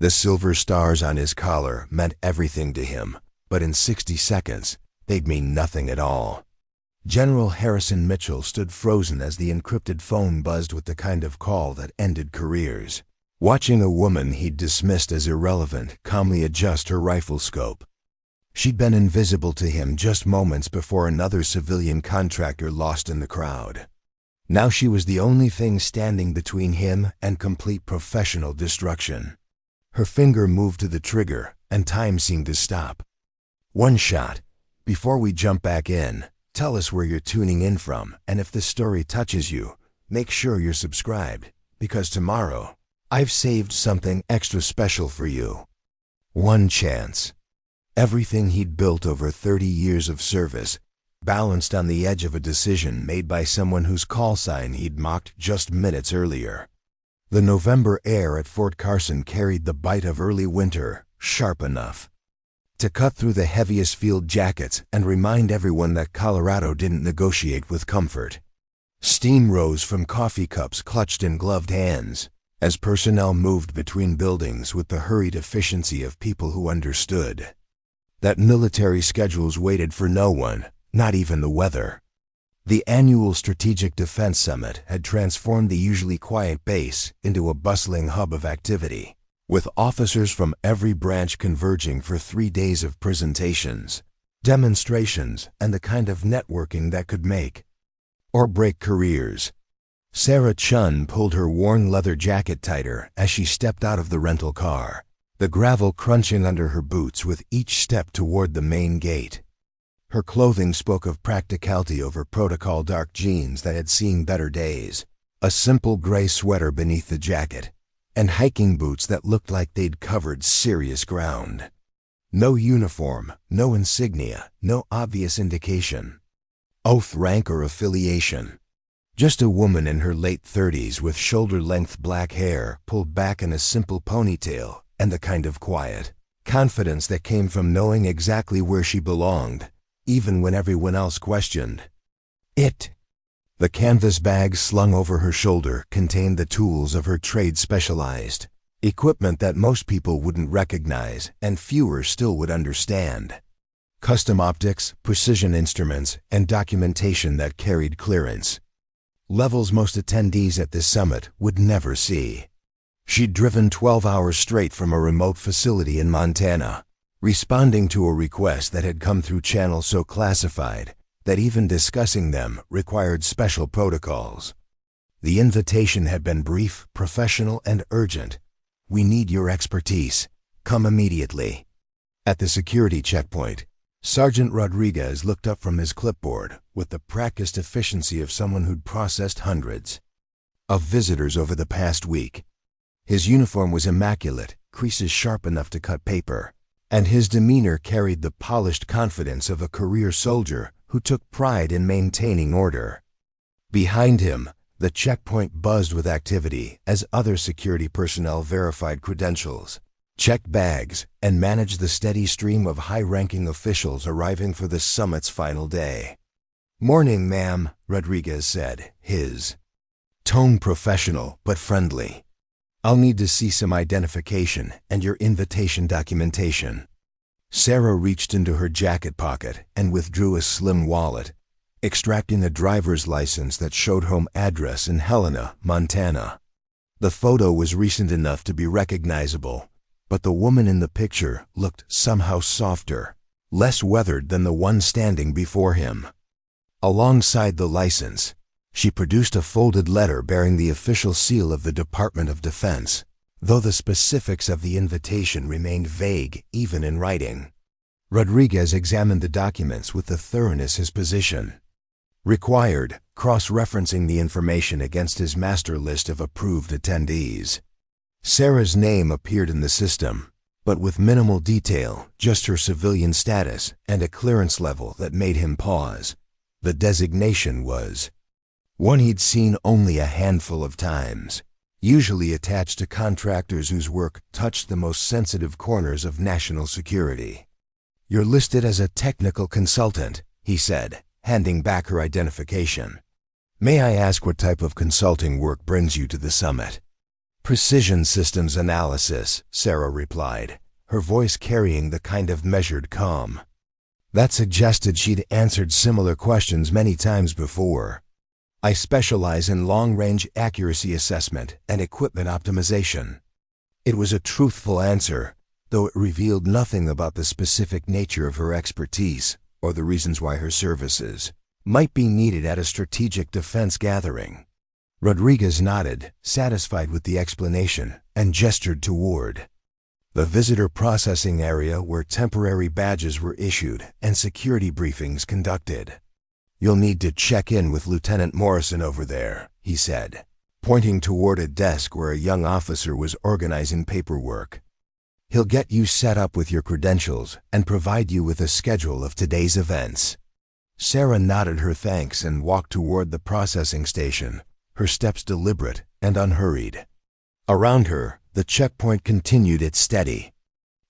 The silver stars on his collar meant everything to him, but in 60 seconds, they'd mean nothing at all. General Harrison Mitchell stood frozen as the encrypted phone buzzed with the kind of call that ended careers, watching a woman he'd dismissed as irrelevant calmly adjust her rifle scope. She'd been invisible to him just moments before another civilian contractor lost in the crowd. Now she was the only thing standing between him and complete professional destruction. Her finger moved to the trigger, and time seemed to stop. One shot. Before we jump back in, tell us where you're tuning in from, and if this story touches you, make sure you're subscribed, because tomorrow, I've saved something extra special for you. One chance. Everything he'd built over 30 years of service, balanced on the edge of a decision made by someone whose call sign he'd mocked just minutes earlier. The November air at Fort Carson carried the bite of early winter, sharp enough to cut through the heaviest field jackets and remind everyone that Colorado didn't negotiate with comfort. Steam rose from coffee cups clutched in gloved hands as personnel moved between buildings with the hurried efficiency of people who understood that military schedules waited for no one, not even the weather. The annual Strategic Defense Summit had transformed the usually quiet base into a bustling hub of activity, with officers from every branch converging for 3 days of presentations, demonstrations, and the kind of networking that could make or break careers. Sarah Chun pulled her worn leather jacket tighter as she stepped out of the rental car, the gravel crunching under her boots with each step toward the main gate. Her clothing spoke of practicality over protocol dark jeans that had seen better days, a simple gray sweater beneath the jacket, and hiking boots that looked like they'd covered serious ground. No uniform, no insignia, no obvious indication, oath, rank, or affiliation. Just a woman in her late 30s with shoulder-length black hair pulled back in a simple ponytail and the kind of quiet confidence that came from knowing exactly where she belonged, even when everyone else questioned it. The canvas bag slung over her shoulder contained the tools of her trade, specialized equipment that most people wouldn't recognize and fewer still would understand. Custom optics, precision instruments, and documentation that carried clearance. Levels most attendees at this summit would never see. She'd driven 12 hours straight from a remote facility in Montana, responding to a request that had come through channels so classified that even discussing them required special protocols. The invitation had been brief, professional, and urgent. "We need your expertise. Come immediately." At the security checkpoint, Sergeant Rodriguez looked up from his clipboard with the practiced efficiency of someone who'd processed hundreds of visitors over the past week. His uniform was immaculate, creases sharp enough to cut paper, and his demeanor carried the polished confidence of a career soldier who took pride in maintaining order. Behind him, the checkpoint buzzed with activity as other security personnel verified credentials, checked bags, and managed the steady stream of high-ranking officials arriving for the summit's final day. "Morning, ma'am," Rodriguez said, his tone professional but friendly. "I'll need to see some identification and your invitation documentation." Sarah reached into her jacket pocket and withdrew a slim wallet, extracting a driver's license that showed home address in Helena, Montana. The photo was recent enough to be recognizable, but the woman in the picture looked somehow softer, less weathered than the one standing before him. Alongside the license, she produced a folded letter bearing the official seal of the Department of Defense, though the specifics of the invitation remained vague even in writing. Rodriguez examined the documents with the thoroughness his position required, cross-referencing the information against his master list of approved attendees. Sarah's name appeared in the system, but with minimal detail, just her civilian status and a clearance level that made him pause. The designation was one he'd seen only a handful of times, usually attached to contractors whose work touched the most sensitive corners of national security. "You're listed as a technical consultant," he said, handing back her identification. "May I ask what type of consulting work brings you to the summit?" Precision systems analysis, Sarah replied, her voice carrying the kind of measured calm that suggested she'd answered similar questions many times before. I specialize in long-range accuracy assessment and equipment optimization. It was a truthful answer, though it revealed nothing about the specific nature of her expertise or the reasons why her services might be needed at a strategic defense gathering. Rodriguez nodded, satisfied with the explanation, and gestured toward the visitor processing area where temporary badges were issued and security briefings conducted. "You'll need to check in with Lieutenant Morrison over there," he said, pointing toward a desk where a young officer was organizing paperwork. "He'll get you set up with your credentials and provide you with a schedule of today's events." Sarah nodded her thanks and walked toward the processing station, her steps deliberate and unhurried. Around her, the checkpoint continued its steady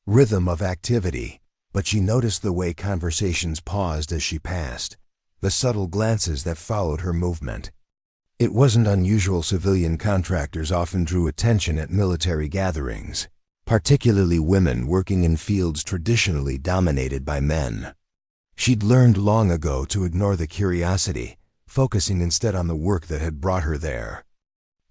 rhythm of activity, but she noticed the way conversations paused as she passed, the subtle glances that followed her movement. It wasn't unusual. Civilian contractors often drew attention at military gatherings, particularly women working in fields traditionally dominated by men. She'd learned long ago to ignore the curiosity, focusing instead on the work that had brought her there.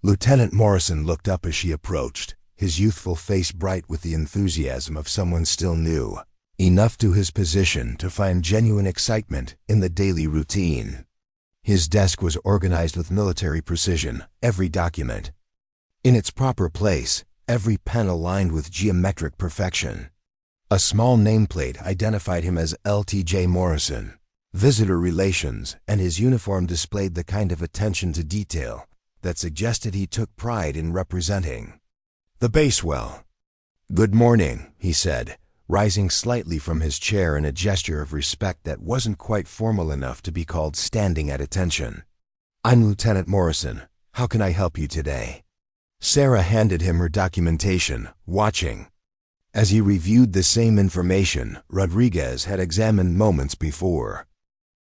Lieutenant Morrison looked up as she approached, his youthful face bright with the enthusiasm of someone still new, enough to his position to find genuine excitement in the daily routine. His desk was organized with military precision, every document in its proper place, every pen aligned with geometric perfection. A small nameplate identified him as LTJ Morrison, Visitor Relations, and his uniform displayed the kind of attention to detail that suggested he took pride in representing the base well. "Good morning," he said, rising slightly from his chair in a gesture of respect that wasn't quite formal enough to be called standing at attention. "I'm Lieutenant Morrison. How can I help you today?" Sarah handed him her documentation, watching as he reviewed the same information Rodriguez had examined moments before.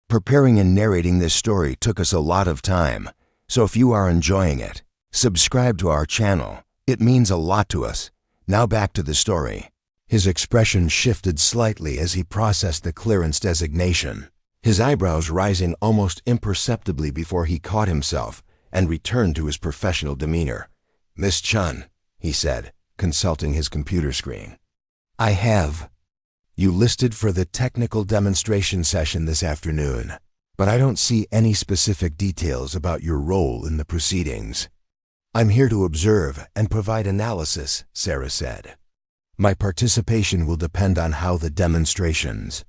"Preparing and narrating this story took us a lot of time, so if you are enjoying it, subscribe to our channel. It means a lot to us. Now back to the story." His expression shifted slightly as he processed the clearance designation, his eyebrows rising almost imperceptibly before he caught himself and returned to his professional demeanor. "Miss Chun," he said, consulting his computer screen. "I have you listed for the technical demonstration session this afternoon, but I don't see any specific details about your role in the proceedings." "I'm here to observe and provide analysis," Sarah said. "My participation will depend on how the demonstrations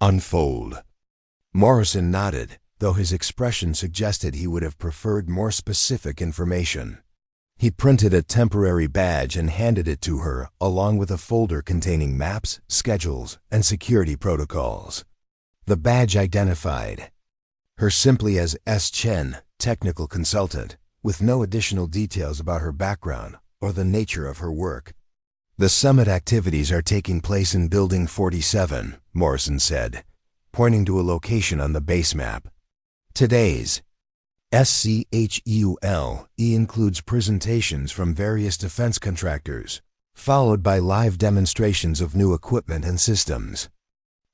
unfold." Morrison nodded, though his expression suggested he would have preferred more specific information. He printed a temporary badge and handed it to her, along with a folder containing maps, schedules, and security protocols. The badge identified her simply as S. Chen, technical consultant, with no additional details about her background or the nature of her work. "The summit activities are taking place in Building 47, Morrison said, pointing to a location on the base map. Today's SCHEULE includes presentations from various defense contractors, followed by live demonstrations of new equipment and systems.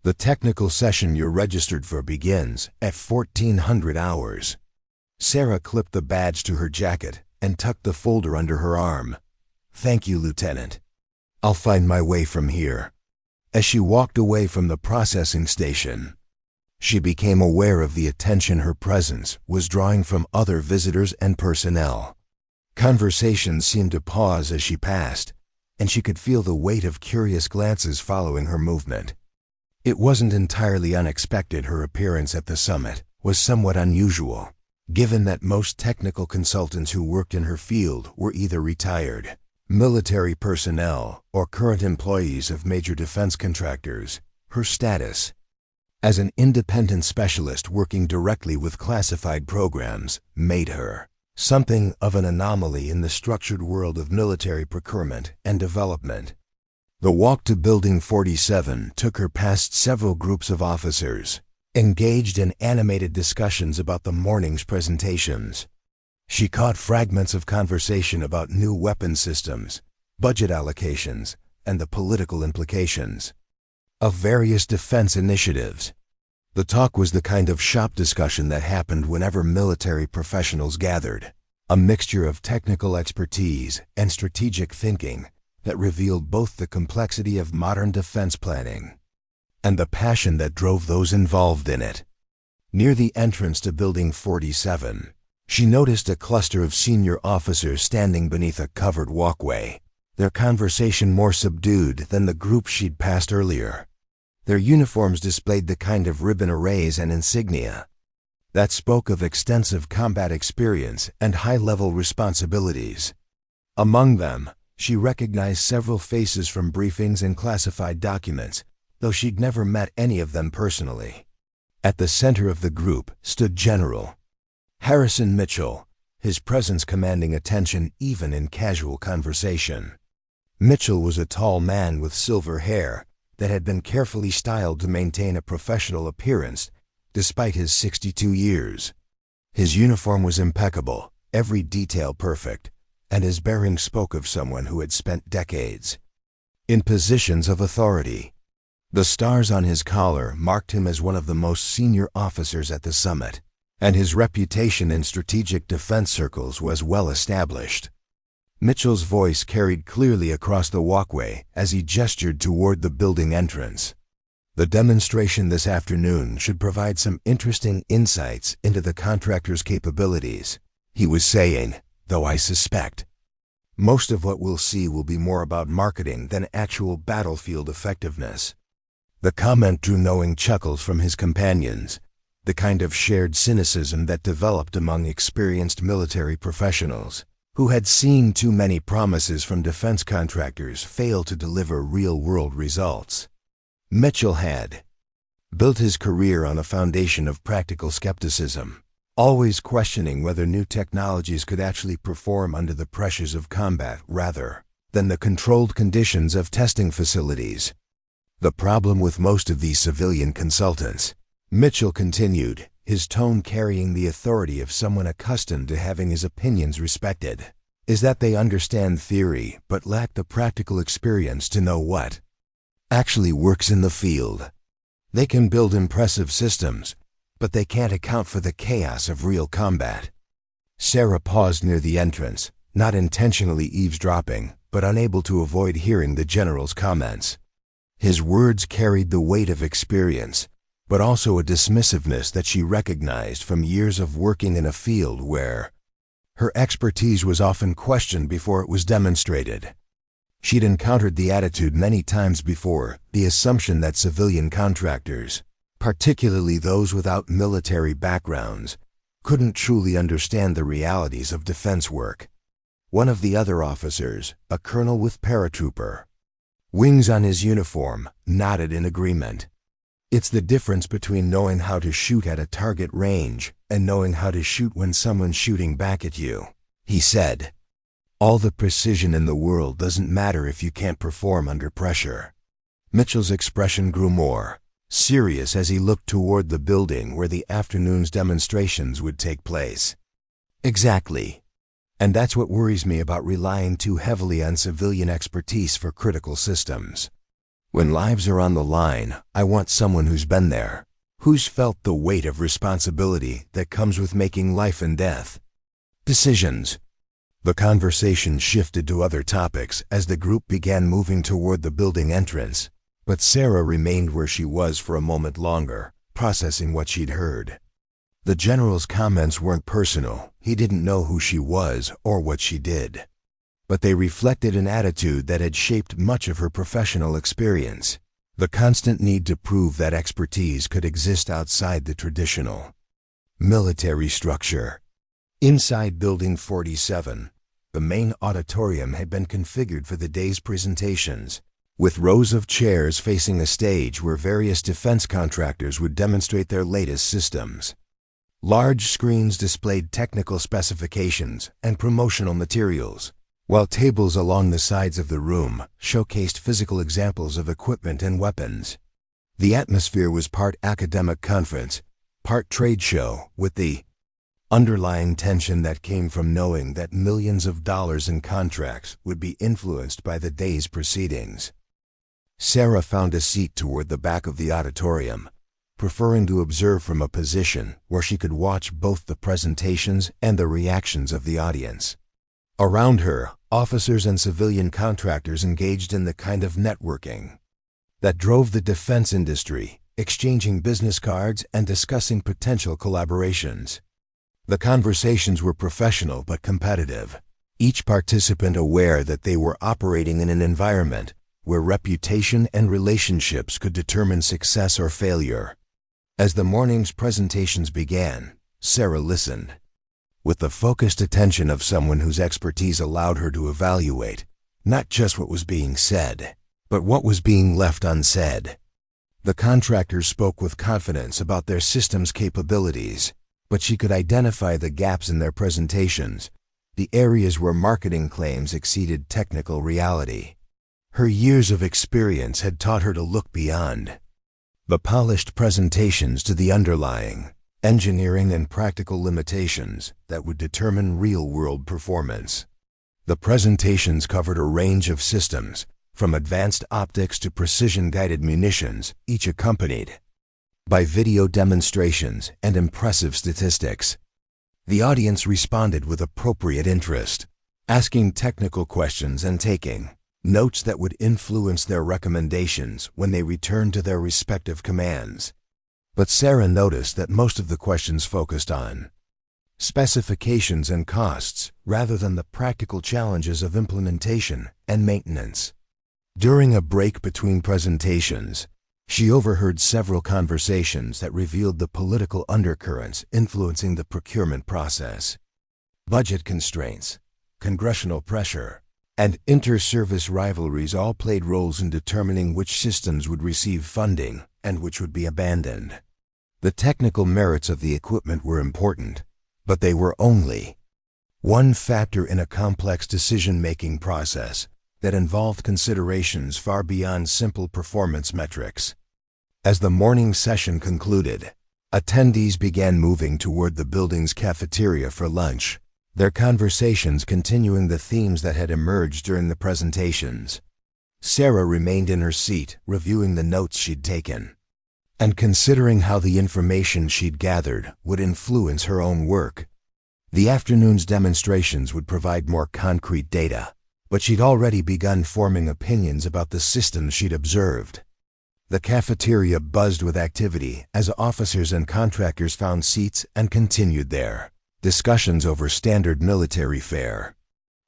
The technical session you're registered for begins at 1400 hours. Sarah clipped the badge to her jacket and tucked the folder under her arm. "Thank you, Lieutenant. I'll find my way from here." As she walked away from the processing station, she became aware of the attention her presence was drawing from other visitors and personnel. Conversations seemed to pause as she passed, and she could feel the weight of curious glances following her movement. It wasn't entirely unexpected. Her appearance at the summit was somewhat unusual, given that most technical consultants who worked in her field were either retired military personnel or current employees of major defense contractors. Her status as an independent specialist working directly with classified programs made her something of an anomaly in the structured world of military procurement and development. The walk to Building 47 took her past several groups of officers, engaged in animated discussions about the morning's presentations. She caught fragments of conversation about new weapon systems, budget allocations, and the political implications of various defense initiatives. The talk was the kind of shop discussion that happened whenever military professionals gathered, a mixture of technical expertise and strategic thinking that revealed both the complexity of modern defense planning and the passion that drove those involved in it. Near the entrance to Building 47, she noticed a cluster of senior officers standing beneath a covered walkway, their conversation more subdued than the group she'd passed earlier. Their uniforms displayed the kind of ribbon arrays and insignia that spoke of extensive combat experience and high-level responsibilities. Among them, she recognized several faces from briefings and classified documents, though she'd never met any of them personally. At the center of the group stood General Harrison Mitchell, his presence commanding attention even in casual conversation. Mitchell was a tall man with silver hair that had been carefully styled to maintain a professional appearance despite his 62 years. His uniform was impeccable, every detail perfect, and his bearing spoke of someone who had spent decades in positions of authority. The stars on his collar marked him as one of the most senior officers at the summit, and his reputation in strategic defense circles was well established. Mitchell's voice carried clearly across the walkway as he gestured toward the building entrance. The demonstration this afternoon should provide some interesting insights into the contractor's capabilities, he was saying, though I suspect most of what we'll see will be more about marketing than actual battlefield effectiveness. The comment drew knowing chuckles from his companions, the kind of shared cynicism that developed among experienced military professionals who had seen too many promises from defense contractors fail to deliver real-world results. Mitchell had built his career on a foundation of practical skepticism, always questioning whether new technologies could actually perform under the pressures of combat rather than the controlled conditions of testing facilities. The problem with most of these civilian consultants, Mitchell continued, his tone carrying the authority of someone accustomed to having his opinions respected, is that they understand theory but lack the practical experience to know what actually works in the field. They can build impressive systems, but they can't account for the chaos of real combat. Sarah paused near the entrance, not intentionally eavesdropping, but unable to avoid hearing the general's comments. His words carried the weight of experience, but also a dismissiveness that she recognized from years of working in a field where her expertise was often questioned before it was demonstrated. She'd encountered the attitude many times before, the assumption that civilian contractors, particularly those without military backgrounds, couldn't truly understand the realities of defense work. One of the other officers, a colonel with paratrooper wings on his uniform, nodded in agreement. It's the difference between knowing how to shoot at a target range and knowing how to shoot when someone's shooting back at you, he said. All the precision in the world doesn't matter if you can't perform under pressure. Mitchell's expression grew more serious as he looked toward the building where the afternoon's demonstrations would take place. Exactly. And that's what worries me about relying too heavily on civilian expertise for critical systems. When lives are on the line, I want someone who's been there, who's felt the weight of responsibility that comes with making life and death decisions. The conversation shifted to other topics as the group began moving toward the building entrance, but Sarah remained where she was for a moment longer, processing what she'd heard. The general's comments weren't personal. He didn't know who she was or what she did, but they reflected an attitude that had shaped much of her professional experience, the constant need to prove that expertise could exist outside the traditional military structure. Inside Building 47, the main auditorium had been configured for the day's presentations, with rows of chairs facing a stage where various defense contractors would demonstrate their latest systems. Large screens displayed technical specifications and promotional materials, while tables along the sides of the room showcased physical examples of equipment and weapons. The atmosphere was part academic conference, part trade show, with the underlying tension that came from knowing that millions of dollars in contracts would be influenced by the day's proceedings. Sarah found a seat toward the back of the auditorium, preferring to observe from a position where she could watch both the presentations and the reactions of the audience. Around her, officers and civilian contractors engaged in the kind of networking that drove the defense industry, exchanging business cards and discussing potential collaborations. The conversations were professional but competitive, each participant aware that they were operating in an environment where reputation and relationships could determine success or failure. As the morning's presentations began, Sarah listened, with the focused attention of someone whose expertise allowed her to evaluate not just what was being said, but what was being left unsaid. The contractors spoke with confidence about their system's capabilities, but she could identify the gaps in their presentations, the areas where marketing claims exceeded technical reality. Her years of experience had taught her to look beyond the polished presentations to the underlying engineering and practical limitations that would determine real-world performance. The presentations covered a range of systems, from advanced optics to precision-guided munitions, each accompanied by video demonstrations and impressive statistics. The audience responded with appropriate interest, asking technical questions and taking notes that would influence their recommendations when they returned to their respective commands. But Sarah noticed that most of the questions focused on specifications and costs rather than the practical challenges of implementation and maintenance. During a break between presentations, she overheard several conversations that revealed the political undercurrents influencing the procurement process. Budget constraints, congressional pressure, and inter-service rivalries all played roles in determining which systems would receive funding and which would be abandoned. The technical merits of the equipment were important, but they were only one factor in a complex decision-making process that involved considerations far beyond simple performance metrics. As the morning session concluded, attendees began moving toward the building's cafeteria for lunch, their conversations continuing the themes that had emerged during the presentations. Sarah remained in her seat, reviewing the notes she'd taken and considering how the information she'd gathered would influence her own work. The afternoon's demonstrations would provide more concrete data, but she'd already begun forming opinions about the systems she'd observed. The cafeteria buzzed with activity as officers and contractors found seats and continued their discussions over standard military fare.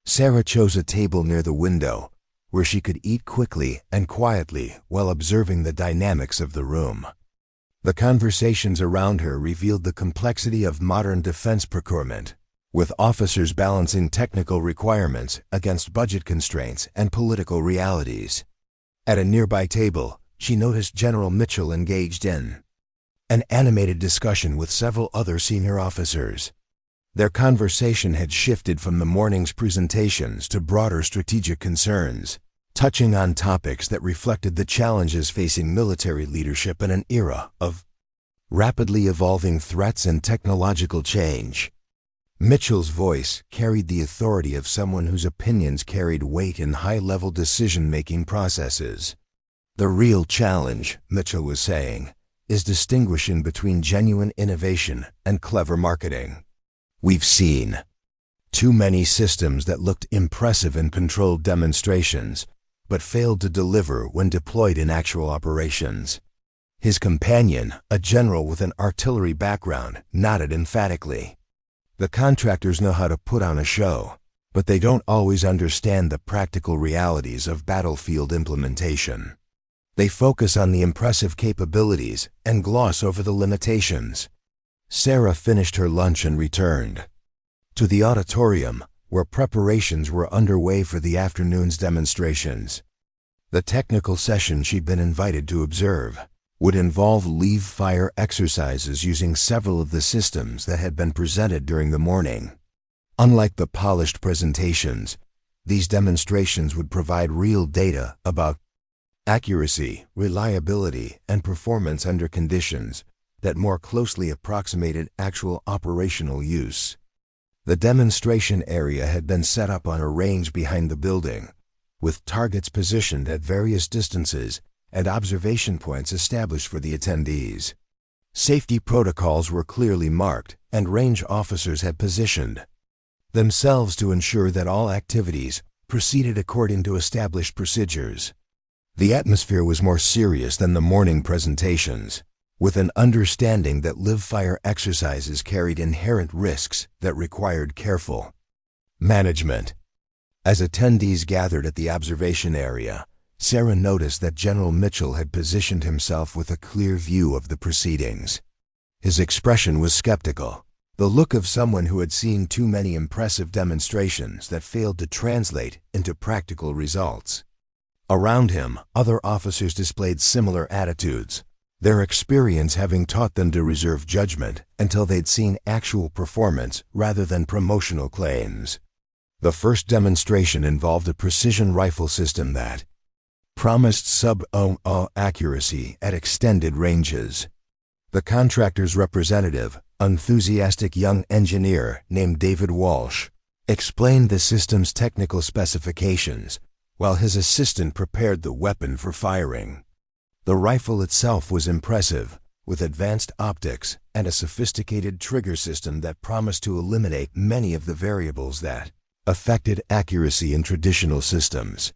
Sarah chose a table near the window, where she could eat quickly and quietly while observing the dynamics of the room. The conversations around her revealed the complexity of modern defense procurement, with officers balancing technical requirements against budget constraints and political realities. At a nearby table, she noticed General Mitchell engaged in an animated discussion with several other senior officers. Their conversation had shifted from the morning's presentations to broader strategic concerns, touching on topics that reflected the challenges facing military leadership in an era of rapidly evolving threats and technological change. Mitchell's voice carried the authority of someone whose opinions carried weight in high-level decision-making processes. The real challenge, Mitchell was saying, is distinguishing between genuine innovation and clever marketing. We've seen too many systems that looked impressive in controlled demonstrations, but failed to deliver when deployed in actual operations. His companion, a general with an artillery background, nodded emphatically. The contractors know how to put on a show, but they don't always understand the practical realities of battlefield implementation. They focus on the impressive capabilities and gloss over the limitations. Sarah finished her lunch and returned to the auditorium, where preparations were underway for the afternoon's demonstrations. The technical session she'd been invited to observe would involve leave-fire exercises using several of the systems that had been presented during the morning. Unlike the polished presentations, these demonstrations would provide real data about accuracy, reliability, and performance under conditions that more closely approximated actual operational use. The demonstration area had been set up on a range behind the building, with targets positioned at various distances and observation points established for the attendees. Safety protocols were clearly marked, and range officers had positioned themselves to ensure that all activities proceeded according to established procedures. The atmosphere was more serious than the morning presentations, with an understanding that live-fire exercises carried inherent risks that required careful management. As attendees gathered at the observation area, Sarah noticed that General Mitchell had positioned himself with a clear view of the proceedings. His expression was skeptical, the look of someone who had seen too many impressive demonstrations that failed to translate into practical results. Around him, other officers displayed similar attitudes, their experience having taught them to reserve judgment until they'd seen actual performance rather than promotional claims. The first demonstration involved a precision rifle system that promised sub-0 accuracy at extended ranges. The contractor's representative, enthusiastic young engineer named David Walsh, explained the system's technical specifications, while his assistant prepared the weapon for firing. The rifle itself was impressive, with advanced optics and a sophisticated trigger system that promised to eliminate many of the variables that affected accuracy in traditional systems.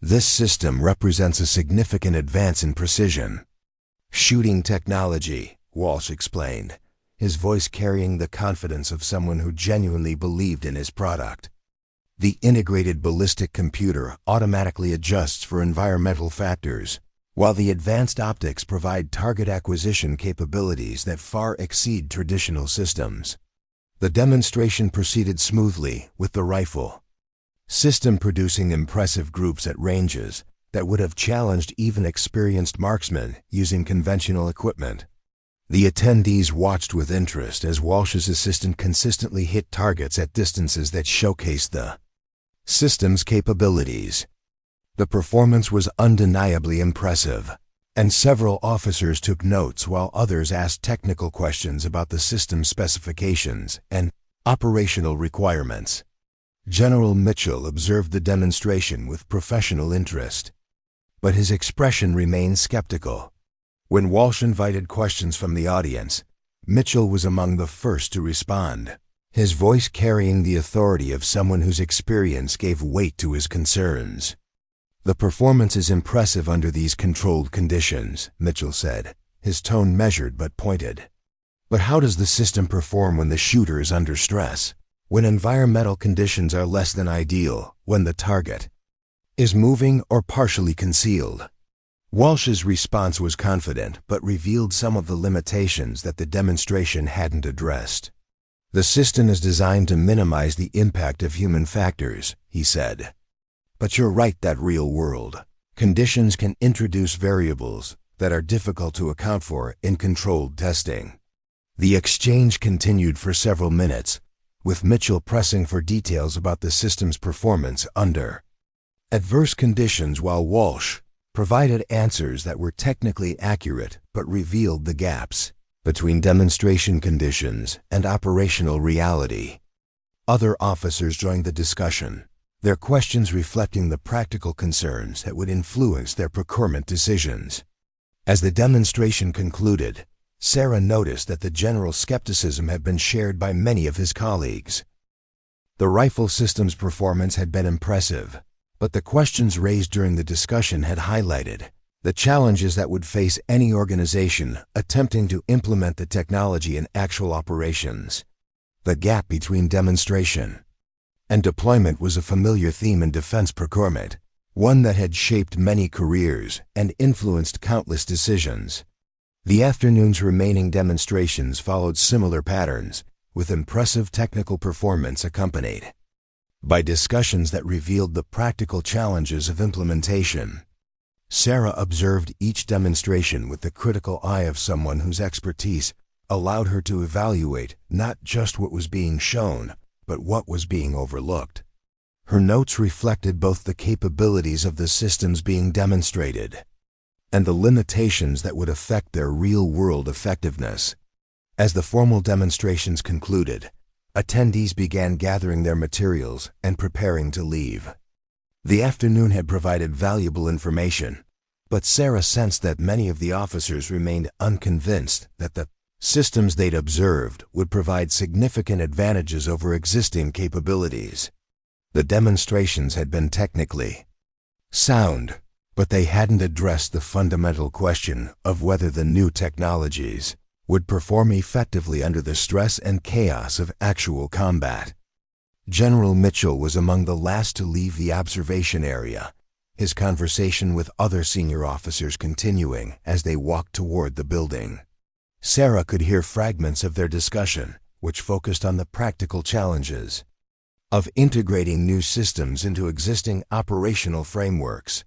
This system represents a significant advance in precision shooting technology, Walsh explained, his voice carrying the confidence of someone who genuinely believed in his product. The integrated ballistic computer automatically adjusts for environmental factors, while the advanced optics provide target acquisition capabilities that far exceed traditional systems. The demonstration proceeded smoothly, with the rifle system producing impressive groups at ranges that would have challenged even experienced marksmen using conventional equipment. The attendees watched with interest as Walsh's assistant consistently hit targets at distances that showcased the system's capabilities. The performance was undeniably impressive, and several officers took notes while others asked technical questions about the system's specifications and operational requirements. General Mitchell observed the demonstration with professional interest, but his expression remained skeptical. When Walsh invited questions from the audience, Mitchell was among the first to respond, his voice carrying the authority of someone whose experience gave weight to his concerns. "The performance is impressive under these controlled conditions," Mitchell said, his tone measured but pointed. "But how does the system perform when the shooter is under stress, when environmental conditions are less than ideal, when the target is moving or partially concealed?" Walsh's response was confident but revealed some of the limitations that the demonstration hadn't addressed. "The system is designed to minimize the impact of human factors," he said. "But you're right that real-world conditions can introduce variables that are difficult to account for in controlled testing." The exchange continued for several minutes, with Mitchell pressing for details about the system's performance under adverse conditions while Walsh provided answers that were technically accurate but revealed the gaps between demonstration conditions and operational reality. Other officers joined the discussion, their questions reflecting the practical concerns that would influence their procurement decisions. As the demonstration concluded, Sarah noticed that the general skepticism had been shared by many of his colleagues. The rifle system's performance had been impressive, but the questions raised during the discussion had highlighted the challenges that would face any organization attempting to implement the technology in actual operations. The gap between demonstration and deployment was a familiar theme in defense procurement, one that had shaped many careers and influenced countless decisions. The afternoon's remaining demonstrations followed similar patterns, with impressive technical performance accompanied by discussions that revealed the practical challenges of implementation. Sarah observed each demonstration with the critical eye of someone whose expertise allowed her to evaluate not just what was being shown, but what was being overlooked. Her notes reflected both the capabilities of the systems being demonstrated and the limitations that would affect their real-world effectiveness. As the formal demonstrations concluded, attendees began gathering their materials and preparing to leave. The afternoon had provided valuable information, but Sarah sensed that many of the officers remained unconvinced that the systems they'd observed would provide significant advantages over existing capabilities. The demonstrations had been technically sound, but they hadn't addressed the fundamental question of whether the new technologies would perform effectively under the stress and chaos of actual combat. General Mitchell was among the last to leave the observation area, his conversation with other senior officers continuing as they walked toward the building. Sarah could hear fragments of their discussion, which focused on the practical challenges of integrating new systems into existing operational frameworks.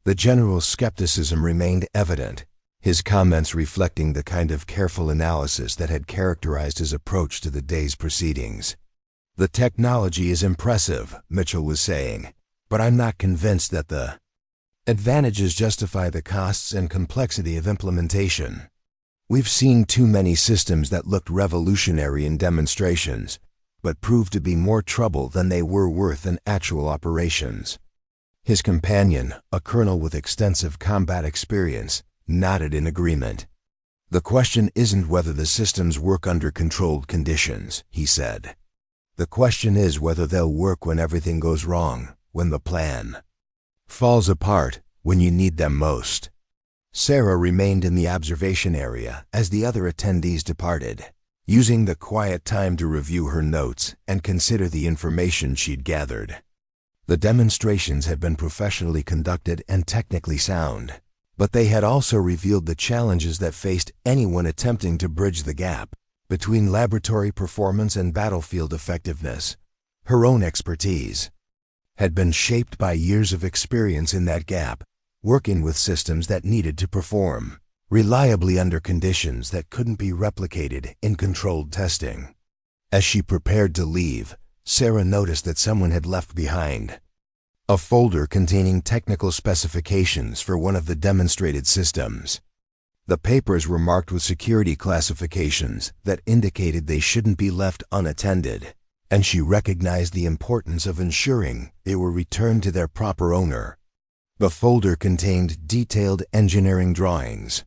The general's skepticism remained evident, his comments reflecting the kind of careful analysis that had characterized his approach to the day's proceedings. "The technology is impressive," Mitchell was saying, "but I'm not convinced that the advantages justify the costs and complexity of implementation. We've seen too many systems that looked revolutionary in demonstrations, but proved to be more trouble than they were worth in actual operations." His companion, a colonel with extensive combat experience, nodded in agreement. "The question isn't whether the systems work under controlled conditions," he said. "The question is whether they'll work when everything goes wrong, when the plan falls apart, when you need them most." Sarah remained in the observation area as the other attendees departed, using the quiet time to review her notes and consider the information she'd gathered. The demonstrations had been professionally conducted and technically sound, but they had also revealed the challenges that faced anyone attempting to bridge the gap between laboratory performance and battlefield effectiveness. Her own expertise had been shaped by years of experience in that gap, working with systems that needed to perform reliably under conditions that couldn't be replicated in controlled testing. As she prepared to leave, Sarah noticed that someone had left behind a folder containing technical specifications for one of the demonstrated systems. The papers were marked with security classifications that indicated they shouldn't be left unattended, and she recognized the importance of ensuring they were returned to their proper owner. The folder contained detailed engineering drawings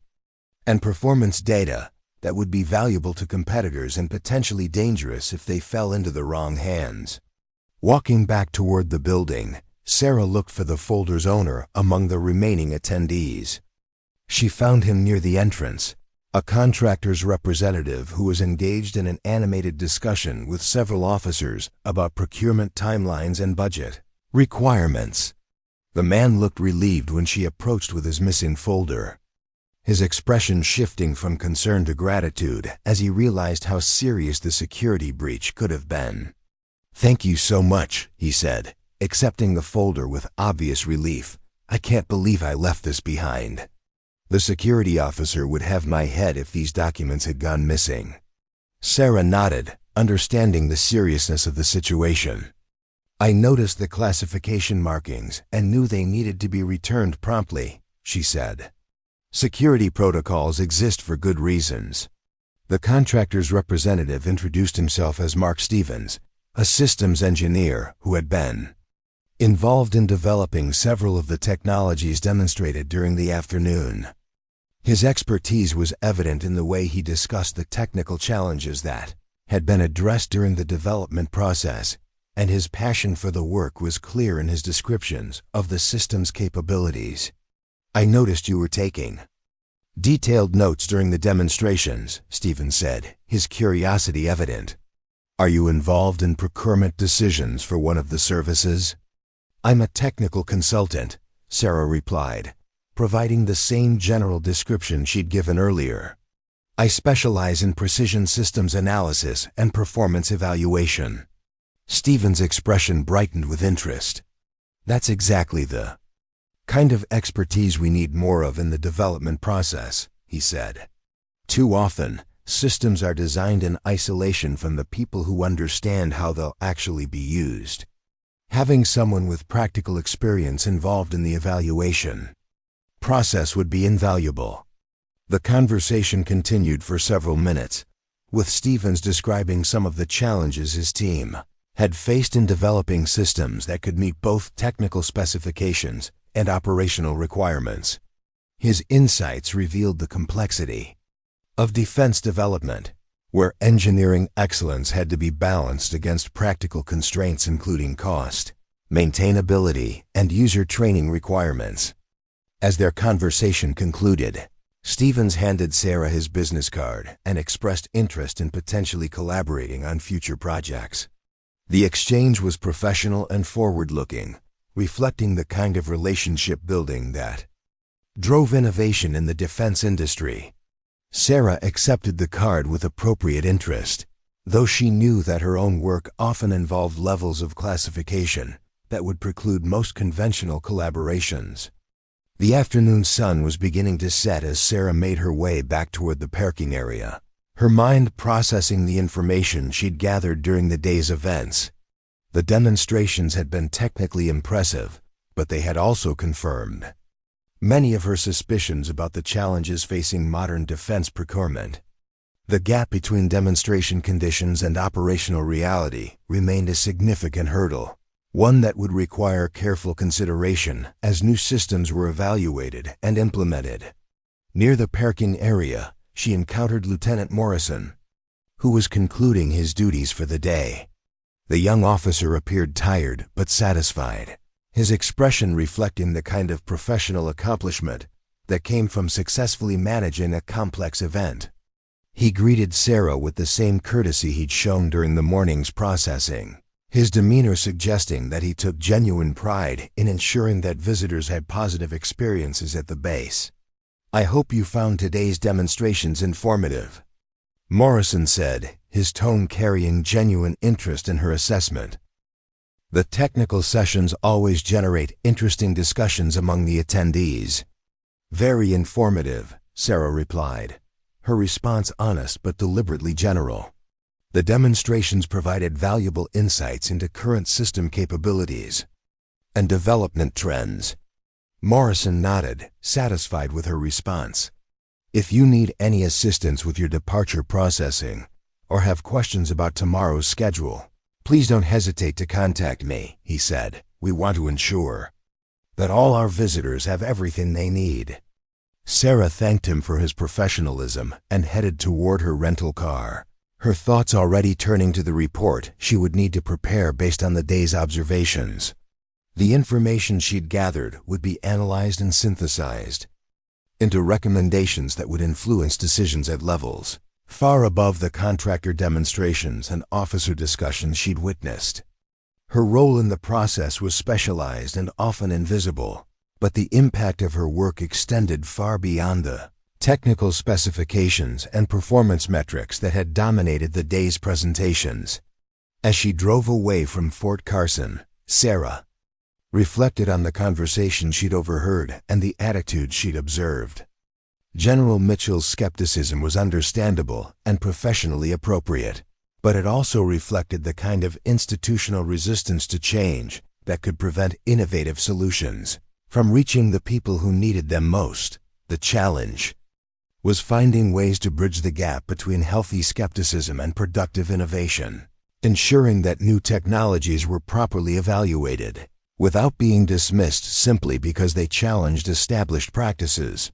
and performance data that would be valuable to competitors and potentially dangerous if they fell into the wrong hands. Walking back toward the building, Sarah looked for the folder's owner among the remaining attendees. She found him near the entrance, a contractor's representative who was engaged in an animated discussion with several officers about procurement timelines and budget requirements. The man looked relieved when she approached with his missing folder, his expression shifting from concern to gratitude as he realized how serious the security breach could have been. "Thank you so much," he said, accepting the folder with obvious relief. "I can't believe I left this behind. The security officer would have my head if these documents had gone missing." Sarah nodded, understanding the seriousness of the situation. "I noticed the classification markings and knew they needed to be returned promptly," she said. "Security protocols exist for good reasons." The contractor's representative introduced himself as Mark Stevens, a systems engineer who had been involved in developing several of the technologies demonstrated during the afternoon. His expertise was evident in the way he discussed the technical challenges that had been addressed during the development process, and his passion for the work was clear in his descriptions of the system's capabilities. "I noticed you were taking detailed notes during the demonstrations," Stevens said, his curiosity evident. "Are you involved in procurement decisions for one of the services?" "I'm a technical consultant," Sarah replied, providing the same general description she'd given earlier. "I specialize in precision systems analysis and performance evaluation." Stevens' expression brightened with interest. "That's exactly the kind of expertise we need more of in the development process," he said. "Too often, systems are designed in isolation from the people who understand how they'll actually be used. Having someone with practical experience involved in the evaluation process would be invaluable. The conversation continued for several minutes, with Stevens describing some of the challenges his team had faced in developing systems that could meet both technical specifications and operational requirements. His insights revealed the complexity of defense development, where engineering excellence had to be balanced against practical constraints including cost, maintainability, and user training requirements. As their conversation concluded, Stevens handed Sarah his business card and expressed interest in potentially collaborating on future projects. The exchange was professional and forward-looking, reflecting the kind of relationship building that drove innovation in the defense industry. Sarah accepted the card with appropriate interest, though she knew that her own work often involved levels of classification that would preclude most conventional collaborations. The afternoon sun was beginning to set as Sarah made her way back toward the parking area, her mind processing the information she'd gathered during the day's events. The demonstrations had been technically impressive, but they had also confirmed many of her suspicions about the challenges facing modern defense procurement. The gap between demonstration conditions and operational reality remained a significant hurdle, one that would require careful consideration as new systems were evaluated and implemented. Near the parking area, she encountered Lieutenant Morrison, who was concluding his duties for the day. The young officer appeared tired but satisfied, his expression reflecting the kind of professional accomplishment that came from successfully managing a complex event. He greeted Sarah with the same courtesy he'd shown during the morning's processing, his demeanor suggesting that he took genuine pride in ensuring that visitors had positive experiences at the base. "I hope you found today's demonstrations informative," Morrison said, his tone carrying genuine interest in her assessment. "The technical sessions always generate interesting discussions among the attendees." "Very informative," Sarah replied, her response honest but deliberately general. The demonstrations provided valuable insights into current system capabilities and development trends. Morrison nodded, satisfied with her response. "If you need any assistance with your departure processing or have questions about tomorrow's schedule, please don't hesitate to contact me," he said. "We want to ensure that all our visitors have everything they need." Sarah thanked him for his professionalism and headed toward her rental car, her thoughts already turning to the report she would need to prepare based on the day's observations. The information she'd gathered would be analyzed and synthesized into recommendations that would influence decisions at levels far above the contractor demonstrations and officer discussions she'd witnessed. Her role in the process was specialized and often invisible, but the impact of her work extended far beyond the technical specifications and performance metrics that had dominated the day's presentations. As she drove away from Fort Carson, Sarah reflected on the conversation she'd overheard and the attitude she'd observed. General Mitchell's skepticism was understandable and professionally appropriate, but it also reflected the kind of institutional resistance to change that could prevent innovative solutions from reaching the people who needed them most. The challenge was finding ways to bridge the gap between healthy skepticism and productive innovation, ensuring that new technologies were properly evaluated without being dismissed simply because they challenged established practices.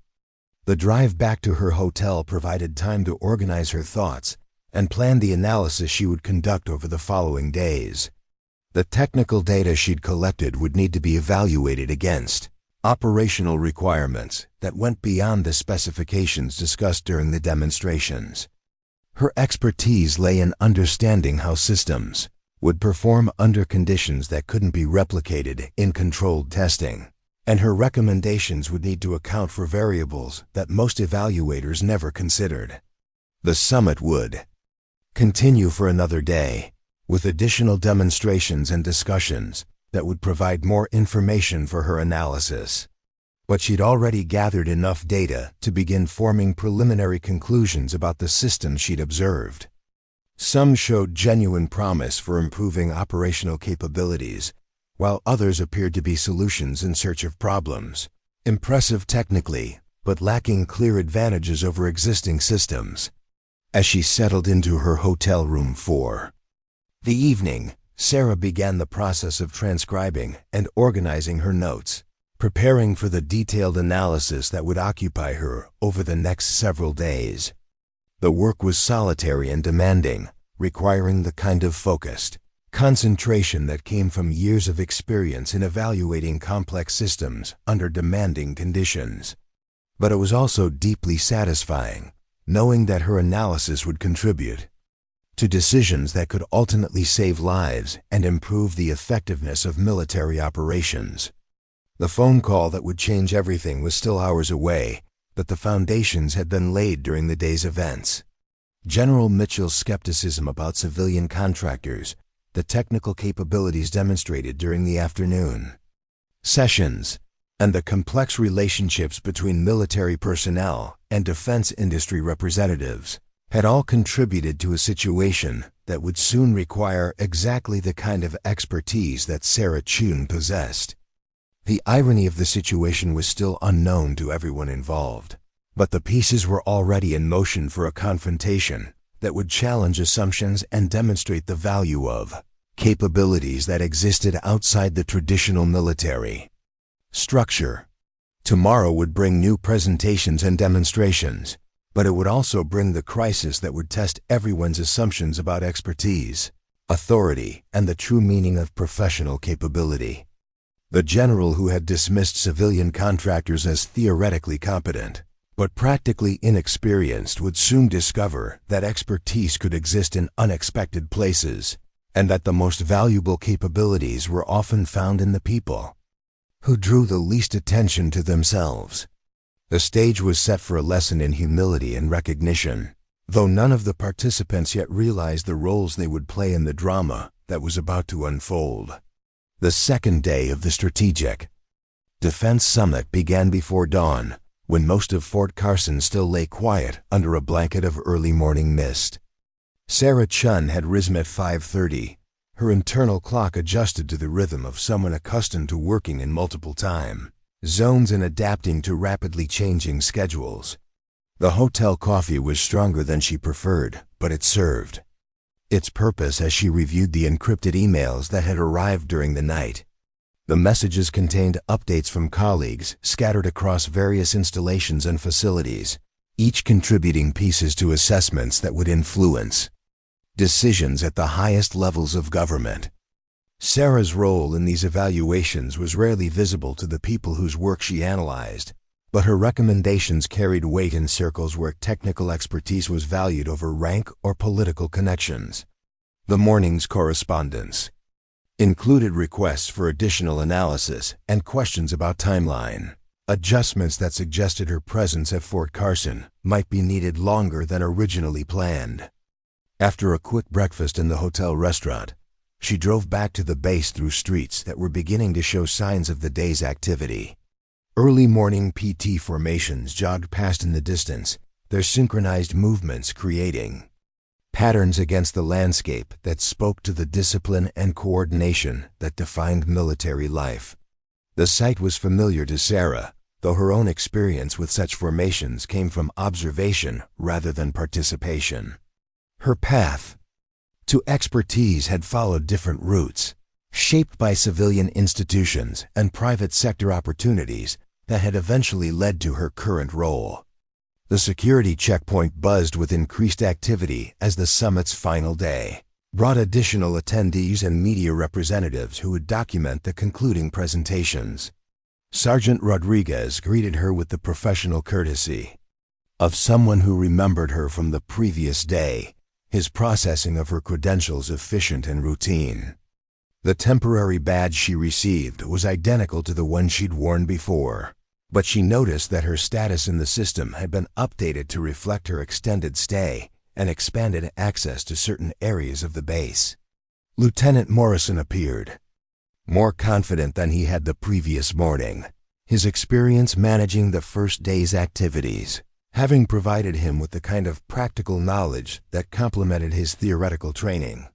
The drive back to her hotel provided time to organize her thoughts and plan the analysis she would conduct over the following days. The technical data she'd collected would need to be evaluated against operational requirements that went beyond the specifications discussed during the demonstrations. Her expertise lay in understanding how systems would perform under conditions that couldn't be replicated in controlled testing, and her recommendations would need to account for variables that most evaluators never considered. The summit would continue for another day, with additional demonstrations and discussions that would provide more information for her analysis. But she'd already gathered enough data to begin forming preliminary conclusions about the system she'd observed. Some showed genuine promise for improving operational capabilities, while others appeared to be solutions in search of problems. Impressive technically, but lacking clear advantages over existing systems. As she settled into her hotel room for the evening, Sarah began the process of transcribing and organizing her notes, preparing for the detailed analysis that would occupy her over the next several days. The work was solitary and demanding, requiring the kind of focused concentration that came from years of experience in evaluating complex systems under demanding conditions. But it was also deeply satisfying, knowing that her analysis would contribute to decisions that could ultimately save lives and improve the effectiveness of military operations. The phone call that would change everything was still hours away, but the foundations had been laid during the day's events. General Mitchell's skepticism about civilian contractors, the technical capabilities demonstrated during the afternoon sessions, and the complex relationships between military personnel and defense industry representatives had all contributed to a situation that would soon require exactly the kind of expertise that Sarah Chun possessed. The irony of the situation was still unknown to everyone involved, but the pieces were already in motion for a confrontation that would challenge assumptions and demonstrate the value of capabilities that existed outside the traditional military structure. Tomorrow would bring new presentations and demonstrations, but it would also bring the crisis that would test everyone's assumptions about expertise, authority, and the true meaning of professional capability. The general who had dismissed civilian contractors as theoretically competent but practically inexperienced would soon discover that expertise could exist in unexpected places, and that the most valuable capabilities were often found in the people who drew the least attention to themselves. The stage was set for a lesson in humility and recognition, though none of the participants yet realized the roles they would play in the drama that was about to unfold. The second day of the Strategic Defense Summit began before dawn, when most of Fort Carson still lay quiet under a blanket of early morning mist. Sarah Chun had risen at 5:30, her internal clock adjusted to the rhythm of someone accustomed to working in multiple time zones and adapting to rapidly changing schedules. The hotel coffee was stronger than she preferred, but it served its purpose as she reviewed the encrypted emails that had arrived during the night. The messages contained updates from colleagues scattered across various installations and facilities, each contributing pieces to assessments that would influence decisions at the highest levels of government. Sarah's role in these evaluations was rarely visible to the people whose work she analyzed, but her recommendations carried weight in circles where technical expertise was valued over rank or political connections. The morning's correspondence included requests for additional analysis and questions about timeline, adjustments that suggested her presence at Fort Carson might be needed longer than originally planned. After a quick breakfast in the hotel restaurant, she drove back to the base through streets that were beginning to show signs of the day's activity. Early morning PT formations jogged past in the distance, their synchronized movements creating patterns against the landscape that spoke to the discipline and coordination that defined military life. The sight was familiar to Sarah, though her own experience with such formations came from observation rather than participation. Her path to expertise had followed different routes, shaped by civilian institutions and private sector opportunities that had eventually led to her current role. The security checkpoint buzzed with increased activity as the summit's final day brought additional attendees and media representatives who would document the concluding presentations. Sergeant Rodriguez greeted her with the professional courtesy of someone who remembered her from the previous day, his processing of her credentials efficient and routine. The temporary badge she received was identical to the one she'd worn before, but she noticed that her status in the system had been updated to reflect her extended stay and expanded access to certain areas of the base. Lieutenant Morrison appeared, more confident than he had the previous morning, his experience managing the first day's activities having provided him with the kind of practical knowledge that complemented his theoretical training.